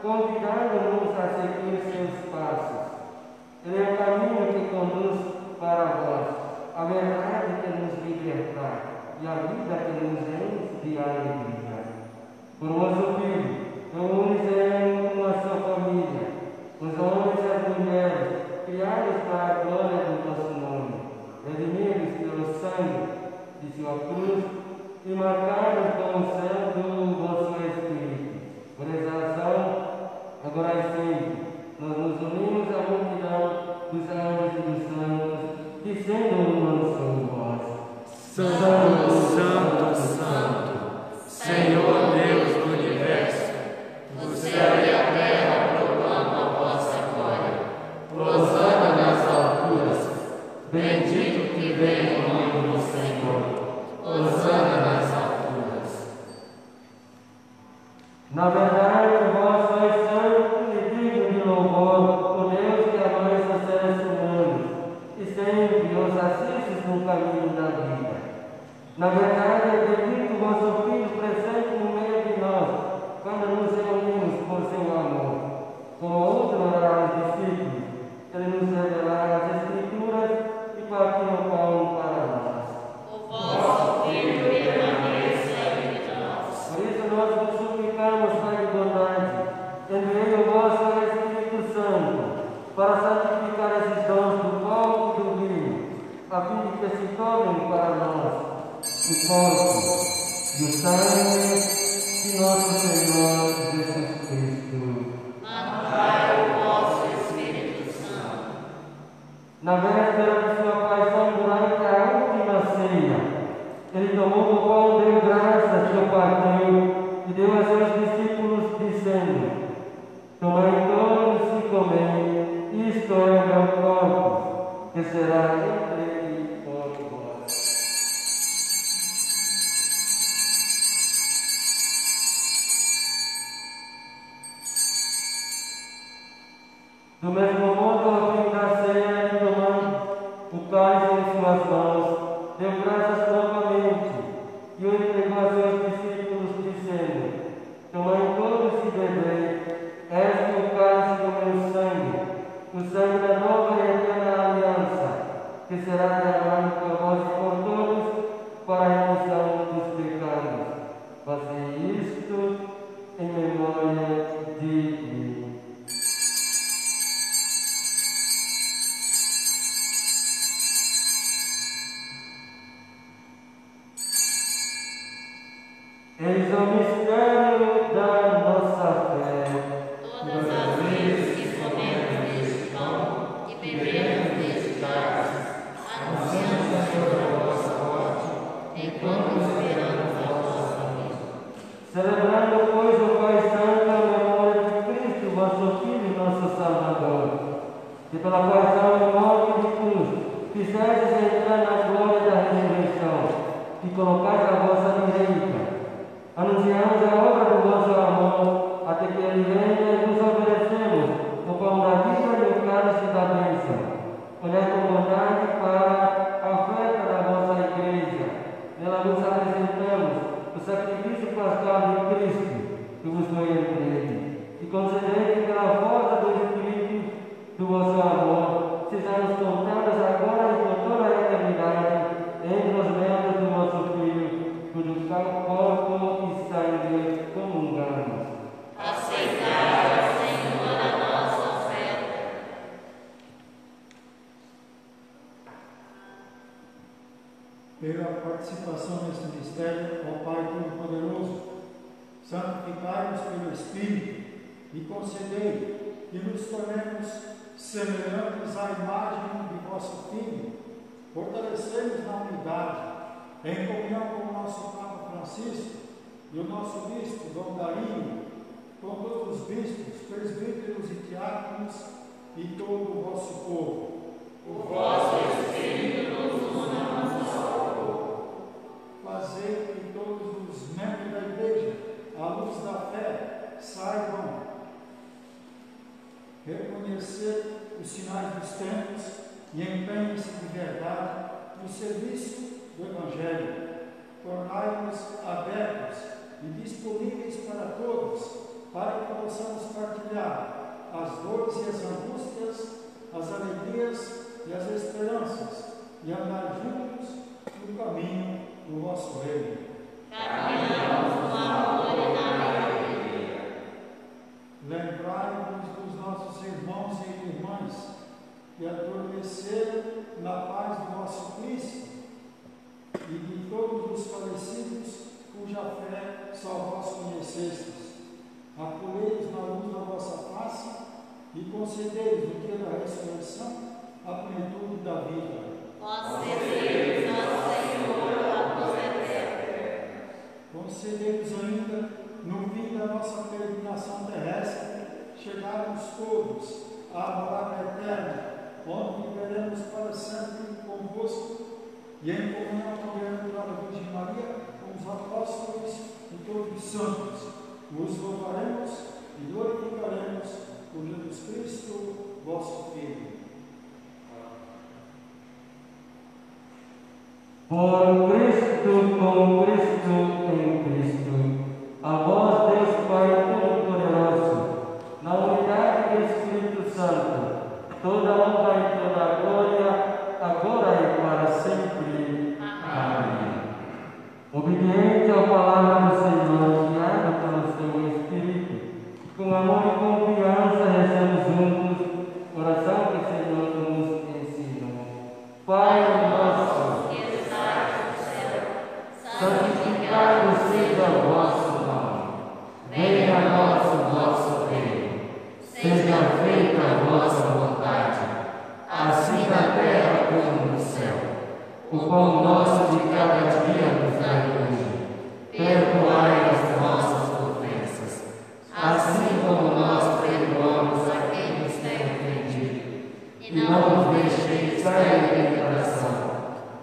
convidando-nos a seguir seus passos. Ele é o caminho que conduz para vós, a verdade que nos liberta e a vida que nos enche de alegria. Por vosso Filho, reúne-se em uma só família, os homens e as mulheres, criados para a glória do vosso nome, redimidos pelo sangue de sua cruz e marcados com o sangue do vosso Espírito. Por exaltação, agora e sempre, nós nos unimos à multidão dos anjos e dos santos, dizendo uma só voz: Santo, Santo, Santo, Senhor Deus do universo, o céu e a terra proclamam a vossa glória. Hosana nas alturas, bendito que vem em nome do Senhor. Hosana nas alturas. Na verdade, vós sois santo e digno de louvor, o Deus que amais os seres humanos, e sempre os assistes no caminho da vida. Na verdade, é bendito vosso Filho presente no meio de nós, quando nos reunimos por seu amor. Como outrora aos discípulos, ele nos revelará as Escrituras e partiu o pão para nós. O vosso Filho permaneça entre nós. Por isso nós vos suplicamos, Pai de bondade, enviei o vosso Espírito Santo, para santificar esses dons do pão e do vinho, a fim de que se tornem para nós o corpo e o sangue de nosso Senhor Jesus Cristo. Mandai o vosso Espírito Santo. Na véspera de sua paixão, durante a última ceia, ele tomou o pão, deu graças, que o partiu e deu a seus discípulos, dizendo: tomai todos e comei, isto é o meu corpo, que será entregue por vós. Do mesmo modo, ao fim da ceia, ele tomando o cálice em suas mãos, deu graças novamente e o entregou a seus discípulos, dizendo: tomai todos e bebei, este o cálice do meu sangue, o sangue da nova e eterna aliança, que será derramado por vós e por todos para a remissão dos pecados. Fazei isto em memória de mim. Eis o mistério da nossa fé. Todas as vezes que comemos deste pão e bebemos deste cálice, anunciamos, Senhor, a vossa morte, enquanto esperamos a vossa vinda. Celebrando, pois, o Pai Santo, a memória de Cristo, vosso Filho, nosso Salvador, que pela paixão e morte de cruz fizestes entrar na glória da ressurreição, e colocais a vossa direita. Anunciamos a obra do vosso amor, até que ele venha e nos oferecemos o pão da vida e o cálice da bênção. Olhai com bondade para a oferta da vossa igreja. Nela nos apresentamos o sacrifício pascal de Cristo, que vos foi entregue. E concedei que pela força do Espírito do vosso amor, sejamos contados agora e por toda a eternidade entre os membros do vosso Filho, cujo corpo e sangue comungamos. Aceitai, Senhor, a nossa oferta. pela participação neste mistério, ó Pai Todo-Poderoso, santificai-nos pelo Espírito e concedei que nos tornemos semelhantes à imagem de vosso Filho, fortalecei-nos na unidade, em comunhão com o nosso Papa Francisco e o nosso Bispo Dom Dario, com todos os bispos, presbíteros e diáconos e todo o vosso povo. O vosso Espírito nos una a um só povo. Fazei que todos os membros da Igreja, à luz da fé, saibam reconhecer os sinais dos tempos e empenhem-se de verdade no serviço do Evangelho. Tornai-nos abertos e disponíveis para todos, para que possamos partilhar as dores e as angústias, as alegrias e as esperanças, e andar juntos no caminho do vosso reino. Caminhamos no amor e na alegria. Lembrai-vos dos nossos irmãos e irmãs que adormeceram na paz do vosso Cristo e de todos os falecidos cuja fé só vós conhecestes. Acolhei-os na luz da vossa face e concedei-os no dia da ressurreição a plenitude da vida. Concedei-nos, ó Senhor, a luz eterna. Concedei-nos ainda, no fim da nossa peregrinação terrestre, chegarmos todos à morada eterna, onde viveremos para sempre convosco e em comunhão com a bem-aventurada Virgem Maria, com os apóstolos e todos os santos. Os louvaremos e glorificaremos por Jesus Cristo, vosso Filho. Por Cristo, com Cristo, em Cristo, a vós, Deus Pai Todo-Poderoso, na unidade do Espírito Santo, toda honra e toda glória, agora e para sempre. Amém. Obediente à palavra do Senhor, guiado pelo seu Espírito, com amor e confiança rezamos juntos, oração que o Senhor nos ensinou. Pai nosso, Que estais no céu, santificado seja o vosso nome. Venha a nós o vosso reino. Seja feita a vossa vontade, assim na terra como no céu. O pão nosso de cada dia nos dai hoje. Perdoai as nossas ofensas, assim como nós perdoamos a quem nos tem ofendido. E não nos deixeis cair em tentação,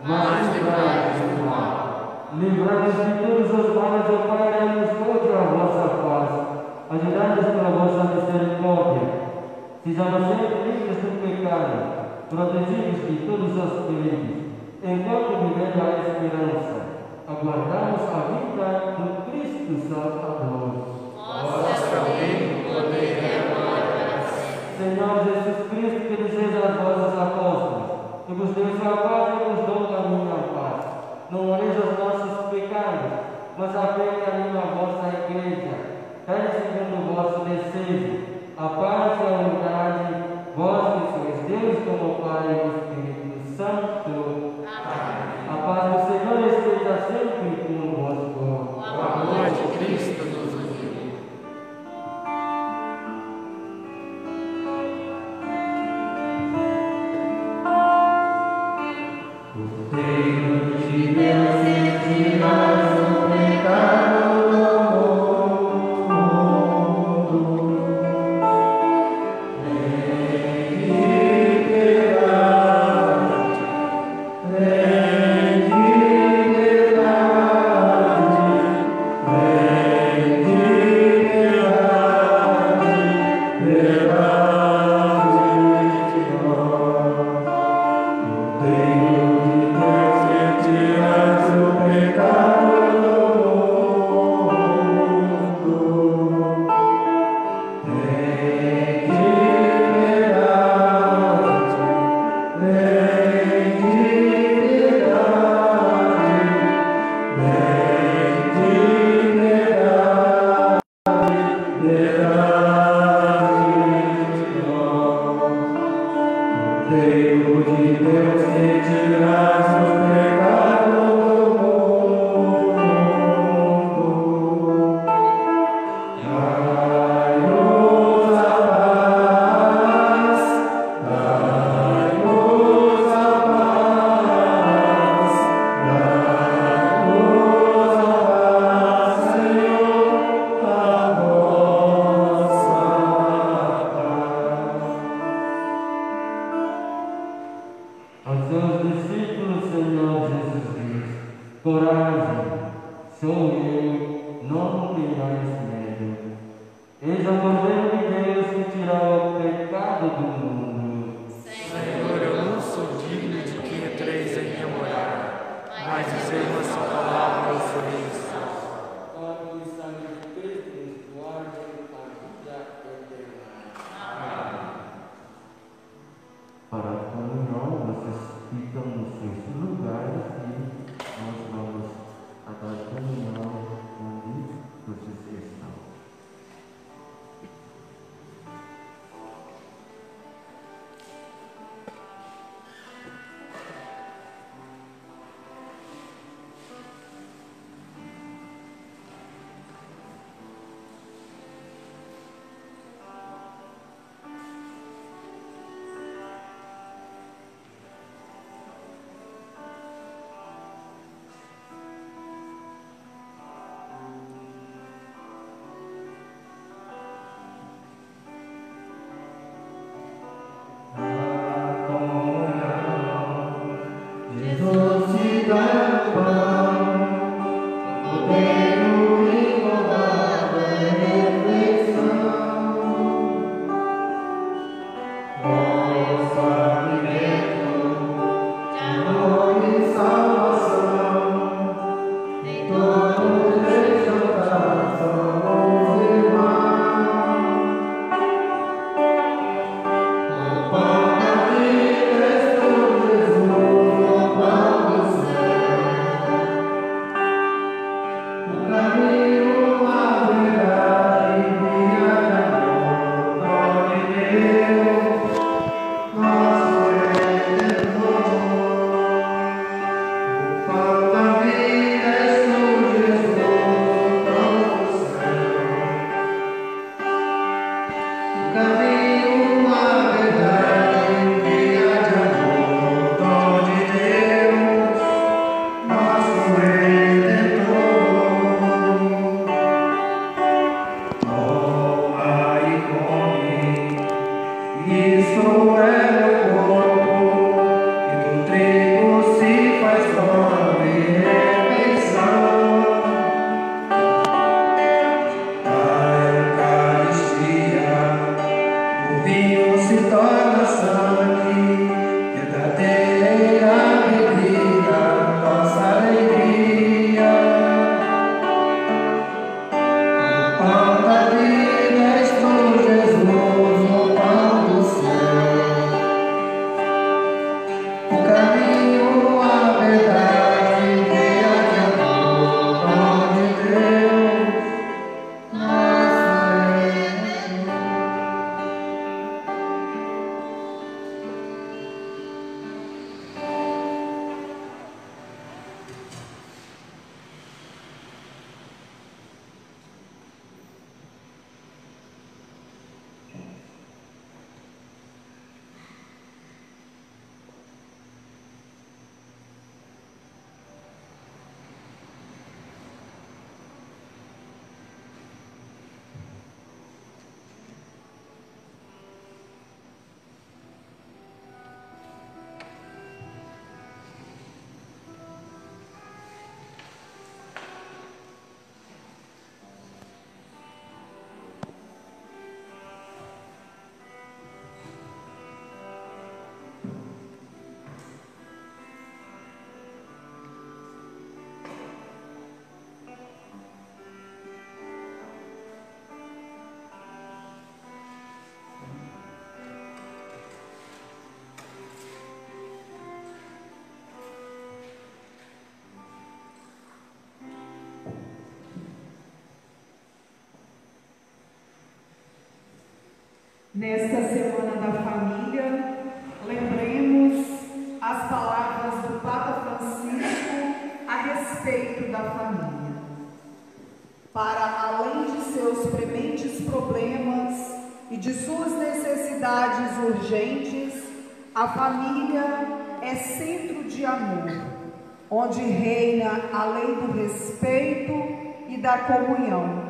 mas livrai-nos do mal. Livrai-nos de todos os males, ó Pai, dai-nos toda a vossa paz. Ajudai-nos pela vossa misericórdia. Sejamos sempre livres do pecado, protegidos de todos os perigos. Enquanto vivemos a esperança, aguardamos a vida do Cristo Salvador. vossa lei, poder e glória para sempre. Senhor Jesus Cristo, que dizeis aos vossos apóstolos, que vos deis a paz e vos dou a minha paz. Não olheis os nossos pecados, mas a fé que anima a vossa igreja. Dai segundo o vosso desejo, a paz e a unidade, vós que sois Deus como Pai e o Espírito Santo. Amém. A paz do Senhor esteja sempre convosco. O amor de Cristo nos uniu. O reino de Deus sentirás o pecado do mundo. Vem de piedade, vem de piedade, vem de piedade, piedade de nós. O reino de Deus sentirás o pecado do mundo. Vem de piedade, vem de Coragem, sou eu, não tenhais medo. Eis o Cordeiro de Deus que tira o pecado do mundo. Senhor, eu não sou digno de que entreis em minha morada, mas dizei uma só palavra e eu serei salvo. Para o mistério de Cristo, guarde a vida eterna. Para a comunhão, vocês ficam nos seus lugares e nós vamos até a comunhão onde vocês estão. Nesta Semana da Família, lembremos as palavras do Papa Francisco a respeito da família. Para além de seus prementes problemas e de suas necessidades urgentes, a família é centro de amor, onde reina a lei do respeito e da comunhão,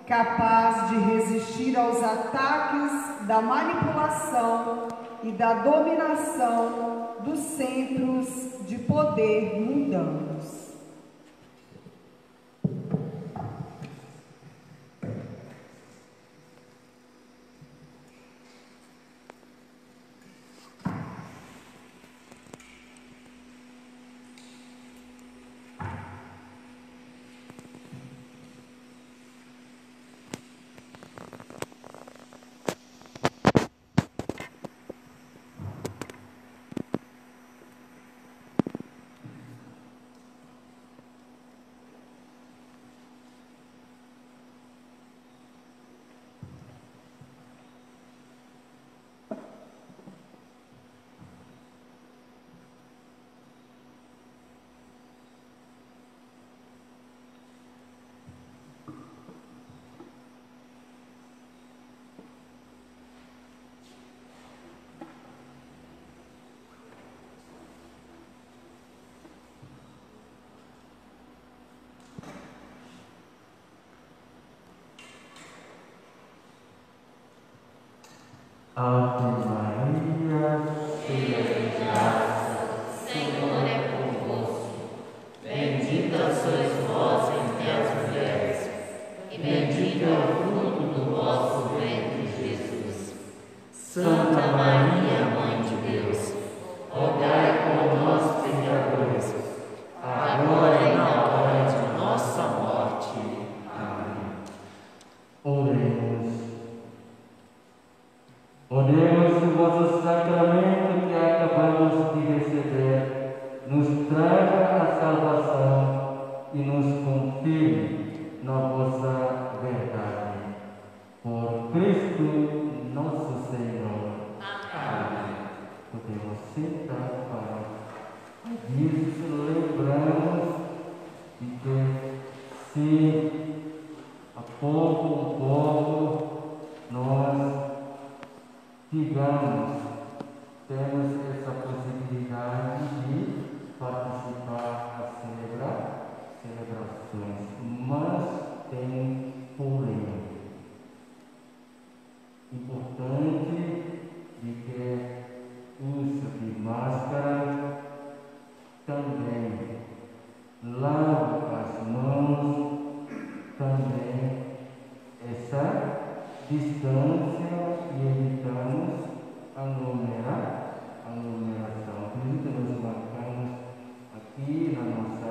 capaz de resistir aos ataques da manipulação e da dominação dos centros de poder mundanos. Ave Maria, cheia de graça, Senhor é convosco. Bendita sois vós entre as mulheres, e bendito é o fruto do vosso ventre, Jesus. Santa Maria, Mãe de Deus, rogai por nós, pecadores, agora e na hora de nossa morte. Amém. Oremos. Oremos que o vosso sacramento que acabamos de receber nos traga a salvação e nos confirme na vossa verdade. Por Cristo nosso Senhor. Amém. Podemos sentar para isso, lembramos de que se a pouco nós digamos, temos essa possibilidade de participar das celebrações, mas tem porém. Importante de que uso de máscara, também lave as mãos, também essa distância e evitamos a aglomeração. Por isso que nós marcamos aqui na nossa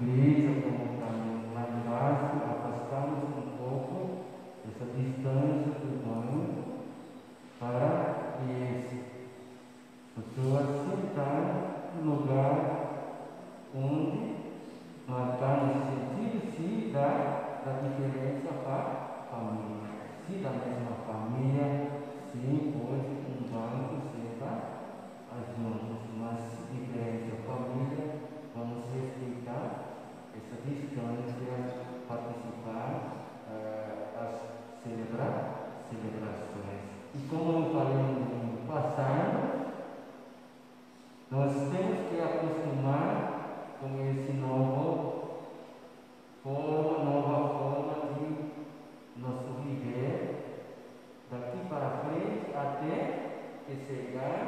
igreja, como também lá embaixo, afastamos um pouco essa distância do banho para que as pessoas sentar no lugar onde marcar no sentido se da diferença para a família. Se da mesma família, sim, pode um banco sentar as juntas, mas se diferente a família, vamos respeitar essa distância, participar das celebrações. E como eu falei no domingo passado, nós temos que acostumar com esse nova forma de nosso viver daqui para frente até que chegar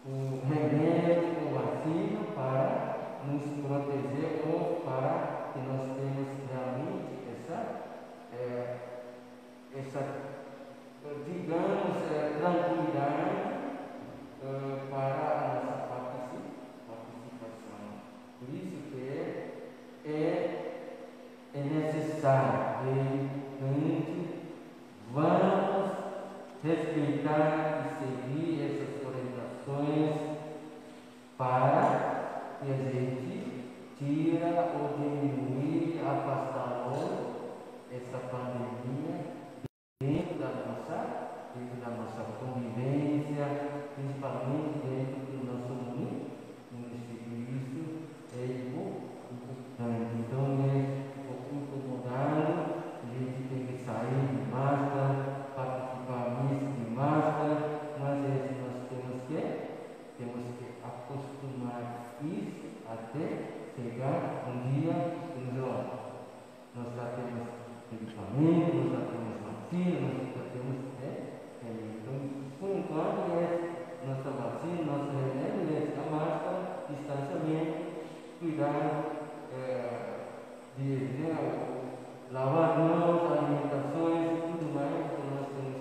o remédio ou vacina para nos proteger ou para que nós tenhamos realmente essa digamos, tranquilidade para a nossa participação. Por isso que é necessário que vamos respeitar e seguir essas orientações para que a gente tira ou diminui, afastar logo essa pandemia dentro da nossa convivência, principalmente dentro do nosso município. Isso é importante. Então, incomodado, a gente tem que sair de máscara, participar missa de máscara, mas nós temos que acostumar isso até chegar um dia que nós já temos medicamento, nós já temos vacina, nós já temos então, por enquanto, nossa vacina, nosso remédio é a máscara, distanciamento, cuidado de lavar mãos, alimentações, tudo mais que nós temos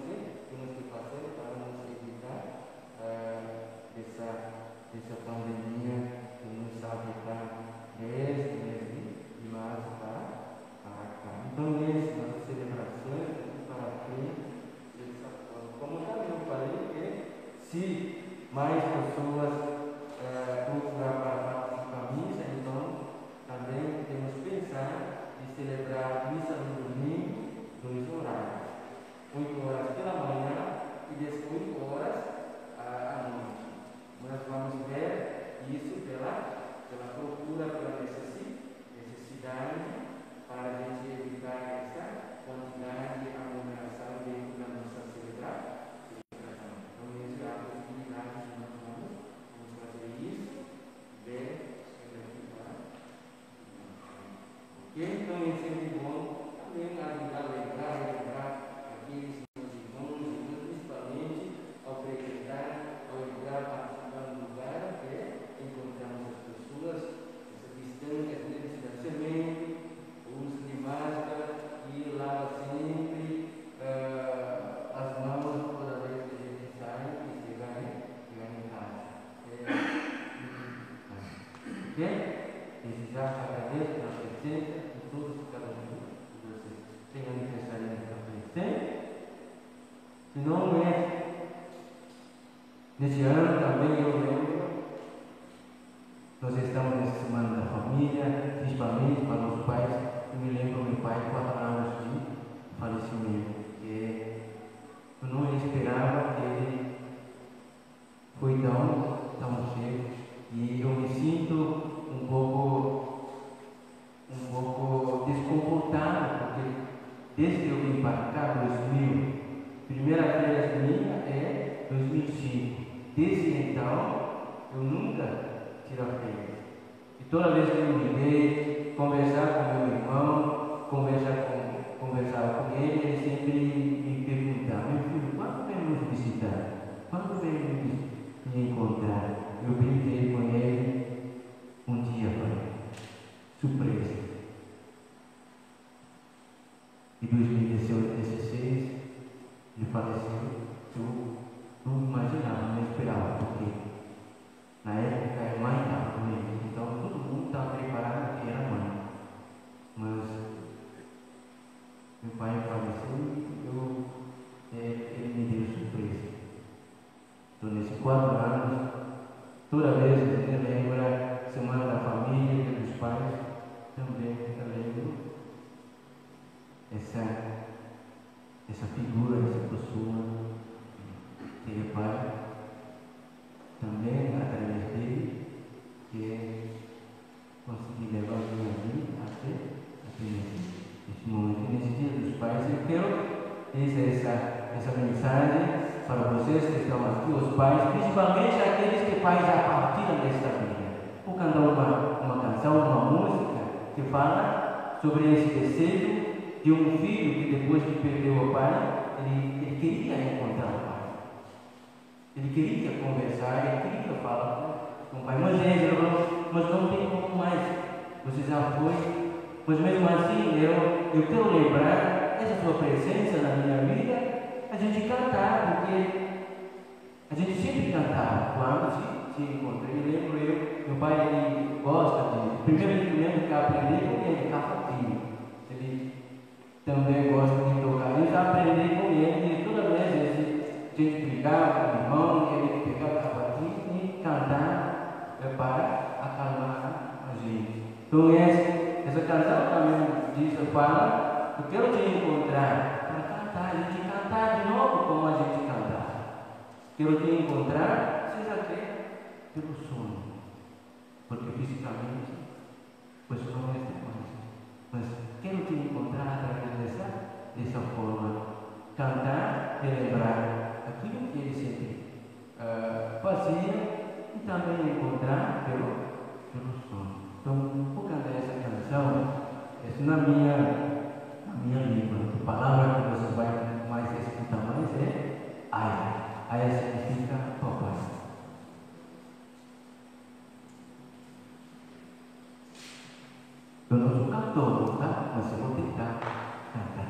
que fazer para nos evitar dessa pandemia que nos afeta desde de março para cá. Então, nessas celebrações, para frente, como também eu falei, que se mais pessoas procurar para participar da missa, então também temos que pensar em celebrar a missa no domingo, 2 horários. 8 horas pela manhã e 18 horas à noite. Nós vamos ver isso pela procura, pela necessidade, para a gente evitar essa quantidade de aglomeração dentro da nossa celebração. Então, essa é a possibilidade que nós vamos fazer isso, ver ok? Então, é sempre bom também lembrar aqueles meus irmãos, principalmente quer desejar que agradeço pela presença de todos e cada um de vocês. Tem aniversário na frente? Se não é, nesse ano também eu lembro, nós estamos nessa semana da família, principalmente para os pais. Eu me lembro do meu pai, 4 anos de falecimento, que eu não esperava que ele foi tão cedo, e eu me sinto um pouco desconfortável, porque desde que eu vim para cá, 2000, primeira férias minha é 2005. Desde então, eu nunca tive férias. E toda vez que eu liguei, conversar com meu irmão, conversar com ele, ele sempre me perguntava: meu filho, quando vem nos visitar? Quando vem me encontrar? Eu brinquei com ele um dia, surpresa. Em 2016, ele faleceu. Eu não imaginava, não esperava, porque na época a mãe estava com ele, então todo mundo estava preparado que era mãe. Mas meu pai faleceu e ele me deu surpresa. Então, nesses 4 anos, toda vez que eu lembro a Semana da Família, Dia dos Pais, também eu lembro essa figura, essa pessoa que é pai, também através dele, que consegui levar a minha vida até esse momento. Nesse Dia dos Pais, eu quero essa mensagem para vocês que estão aqui, os pais, principalmente aqueles que pais já partiram desta vida. Vou cantar uma canção, uma música que fala sobre esse desejo de um filho que depois que perdeu o pai, ele queria encontrar o pai. Ele queria conversar, ele queria falar com o pai. Mas não tem como mais. Você já foi. Mas mesmo assim, eu quero lembrar essa sua presença na minha vida, a gente cantar, porque a gente sempre cantava quando se encontrei. Meu pai, ele gosta de. Primeiro que lembro que eu aprendi com ele, cavaquinho. Ele também gosta de tocar. Eu já aprendi com ele, e toda vez a gente brigava com o irmão, ele pegava o cavaquinho e cantava para acalmar a gente. Então, essa canção também diz, fala: eu quero te encontrar para cantar, a gente cantar de novo como a gente cantava. Quero te encontrar, seja até pelo sono, porque fisicamente, pois não é mais. Mas quero te encontrar através dessa forma, cantar e lembrar aquilo que ele sempre fazia, e também encontrar pelo sono. Então, vou cantar essa canção, essa na minha língua. A palavra que você vai mais escutar mais é Aya. Aya significa papai. Eu não sou cantor, tá? Mas eu vou tentar cantar.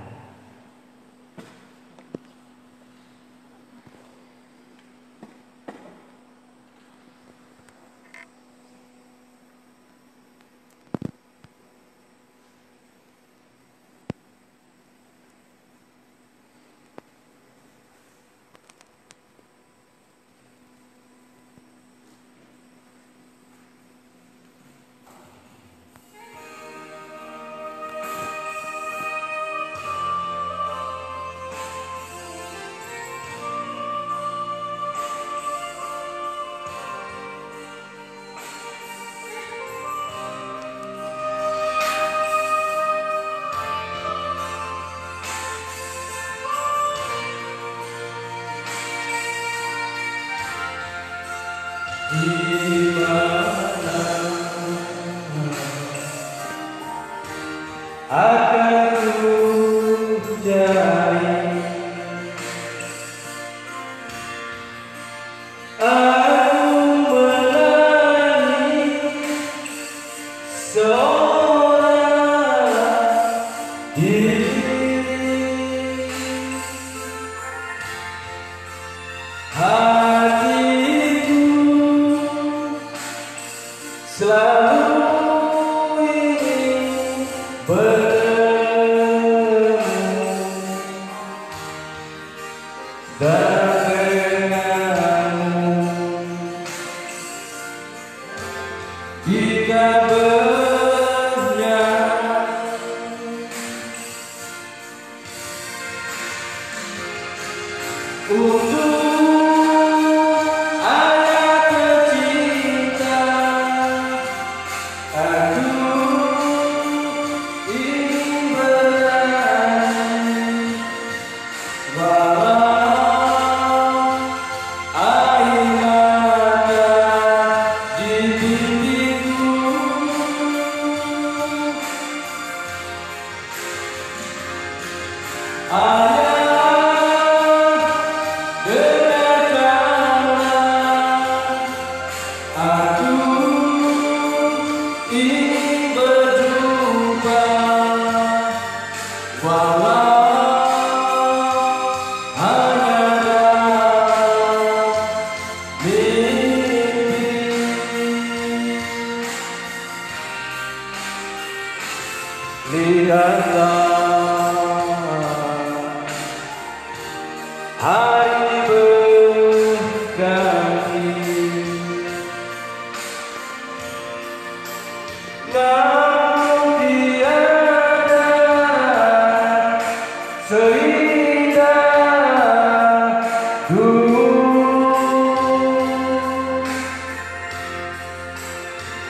selalu ingin bertemu dan denganmu. Jika untuk ayah tercinta, aku ingin berani walau air mata di pipiku. Ingin berjumpa walau hanya dalam mimpi. Lihatlah hari berganti, namun tiada seindah dulu.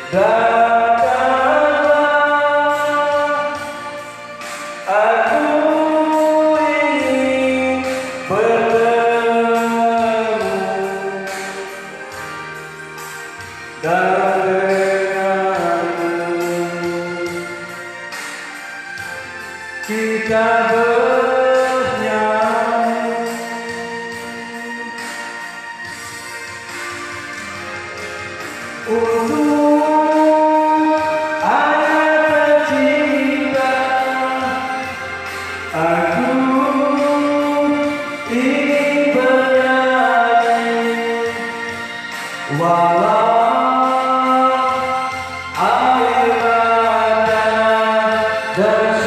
Datanglah, aku ingin bertemu dan kita bernyanyi untuk ayah tercinta. Aku ingin bernyanyi walau air mata dan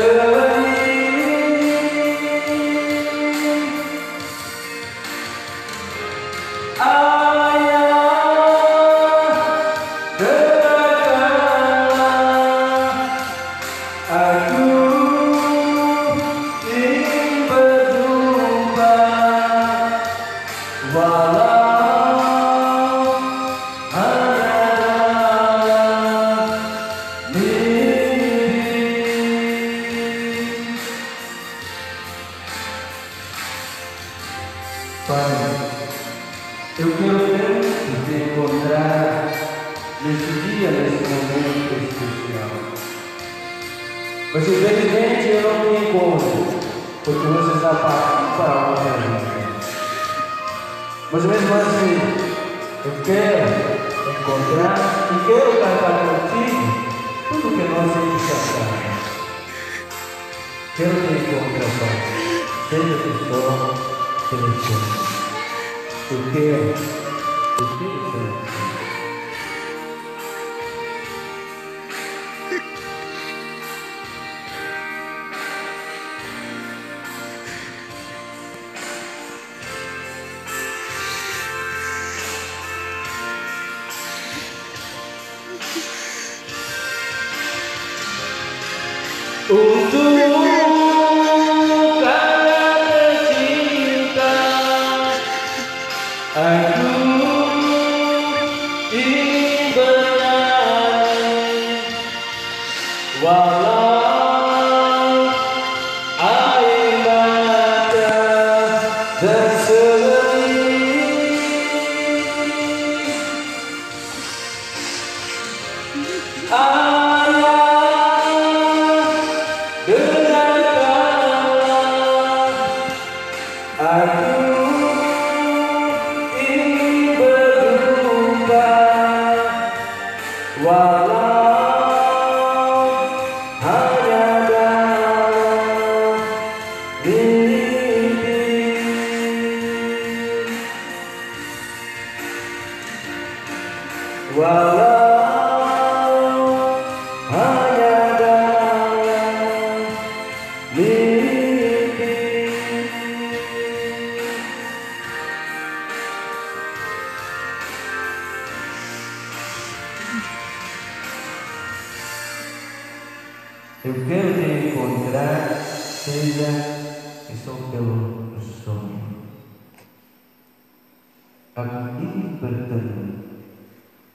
Pai, eu quero muito te encontrar nesse dia, nesse momento especial. Mas infelizmente eu não me encontro, porque você está partindo para outra vida. Mas mesmo assim, eu quero encontrar e quero cantar contigo tudo que nós temos cantado. Quero te encontrar, Pai, seja que só telefone. Eu quero untuk ayah tercinta. Aku ingin bernyanyi walau air mata dan sedih. Walau Eu quero te encontrar, seja que só pelo sonho. Aku ingin bertemu,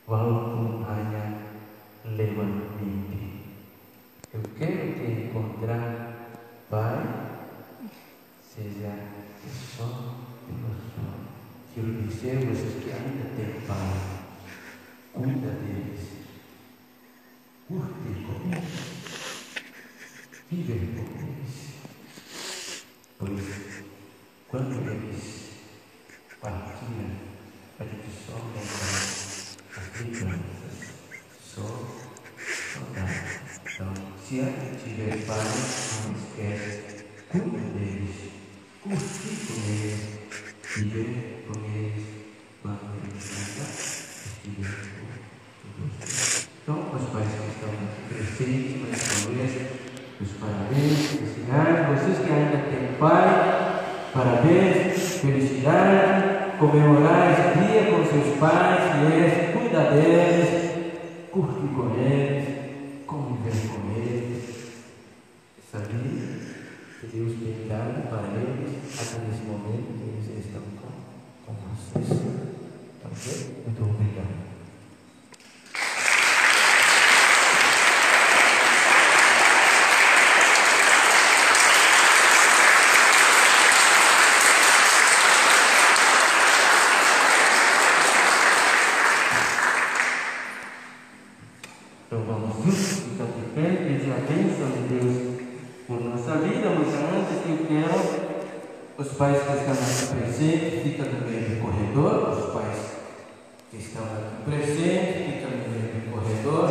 walaupun hanya lewat mimpi. Eu quero te encontrar, Pai, seja que só pelo sonho. Quero dizer vocês que ainda têm Pai, cuida deles, curte com eles. Viver com eles, pois quando eles partiram, a gente só lembra as crianças, só saudade. Então, se a gente tiver pai, não esquece, cuida deles, curte com eles, viver com eles, quando eles ainda estiver com você. Então, os pais que estão aqui presentes, mais uma vez, os parabéns, felicidade, vocês que ainda têm pai, parabéns, felicidade, comemorar esse dia com seus pais, cuidar deles, curtir com eles, conviver com eles, saber que Deus tem dado para eles até nesse momento que eles estão com vocês. Ok? Muito obrigado. Então vamos juntos, ficar de pé, pedir a bênção de Deus por nossa vida, mas antes eu quero os pais que estão aqui presentes, fica no meio do corredor, os pais que estão aqui presentes, fica no meio do corredor,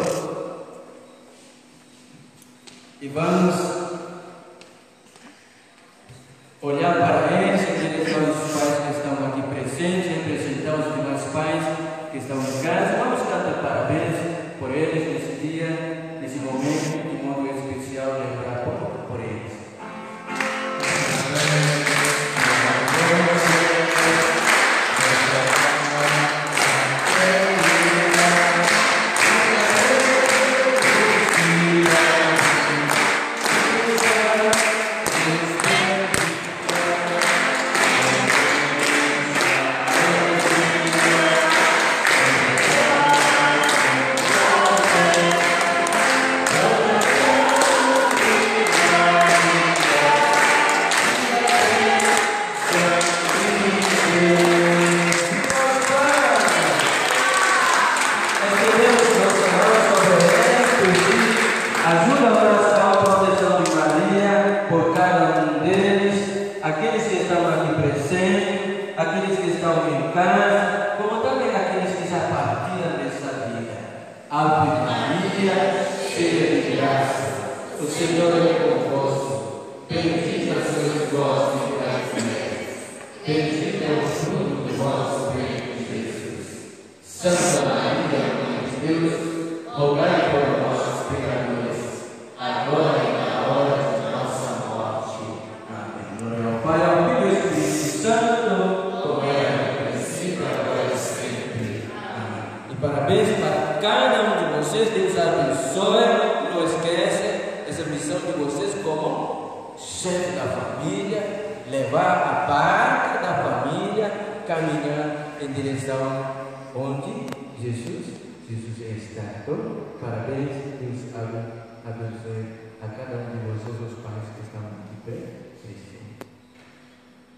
e vamos olhar para eles, em direção aos pais que estão aqui presentes, representar os demais pais que estão em casa, vamos cantar parabéns por eles nesse dia, nesse momento, de modo especial, lembrar por eles.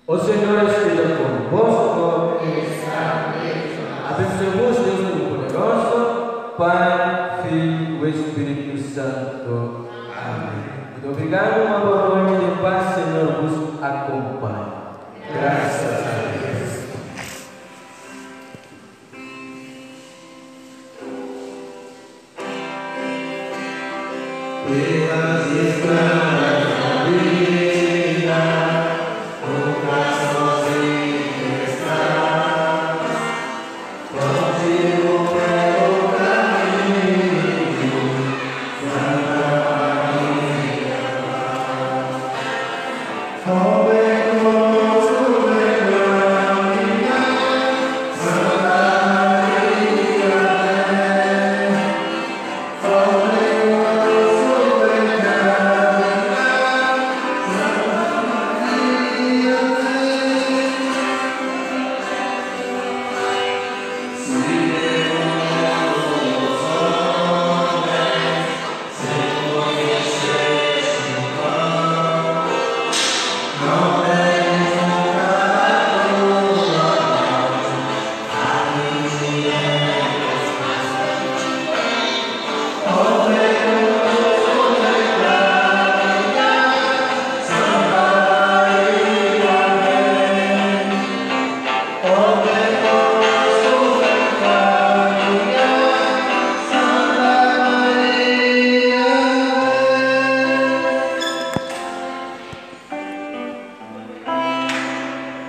O Senhor esteja convosco, abençoe-vos Deus Todo-Poderoso, Pai, Filho e Espírito Santo. Amém. Muito obrigado, uma boa noite de paz, Senhor vos acompanhe. Graças a Deus. Pelas estradas da vida, Oh,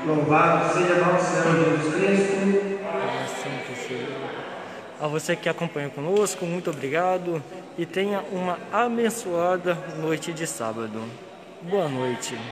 Louvado seja nosso Senhor Jesus Cristo. A você que acompanha conosco, muito obrigado e tenha uma abençoada noite de sábado. Boa noite.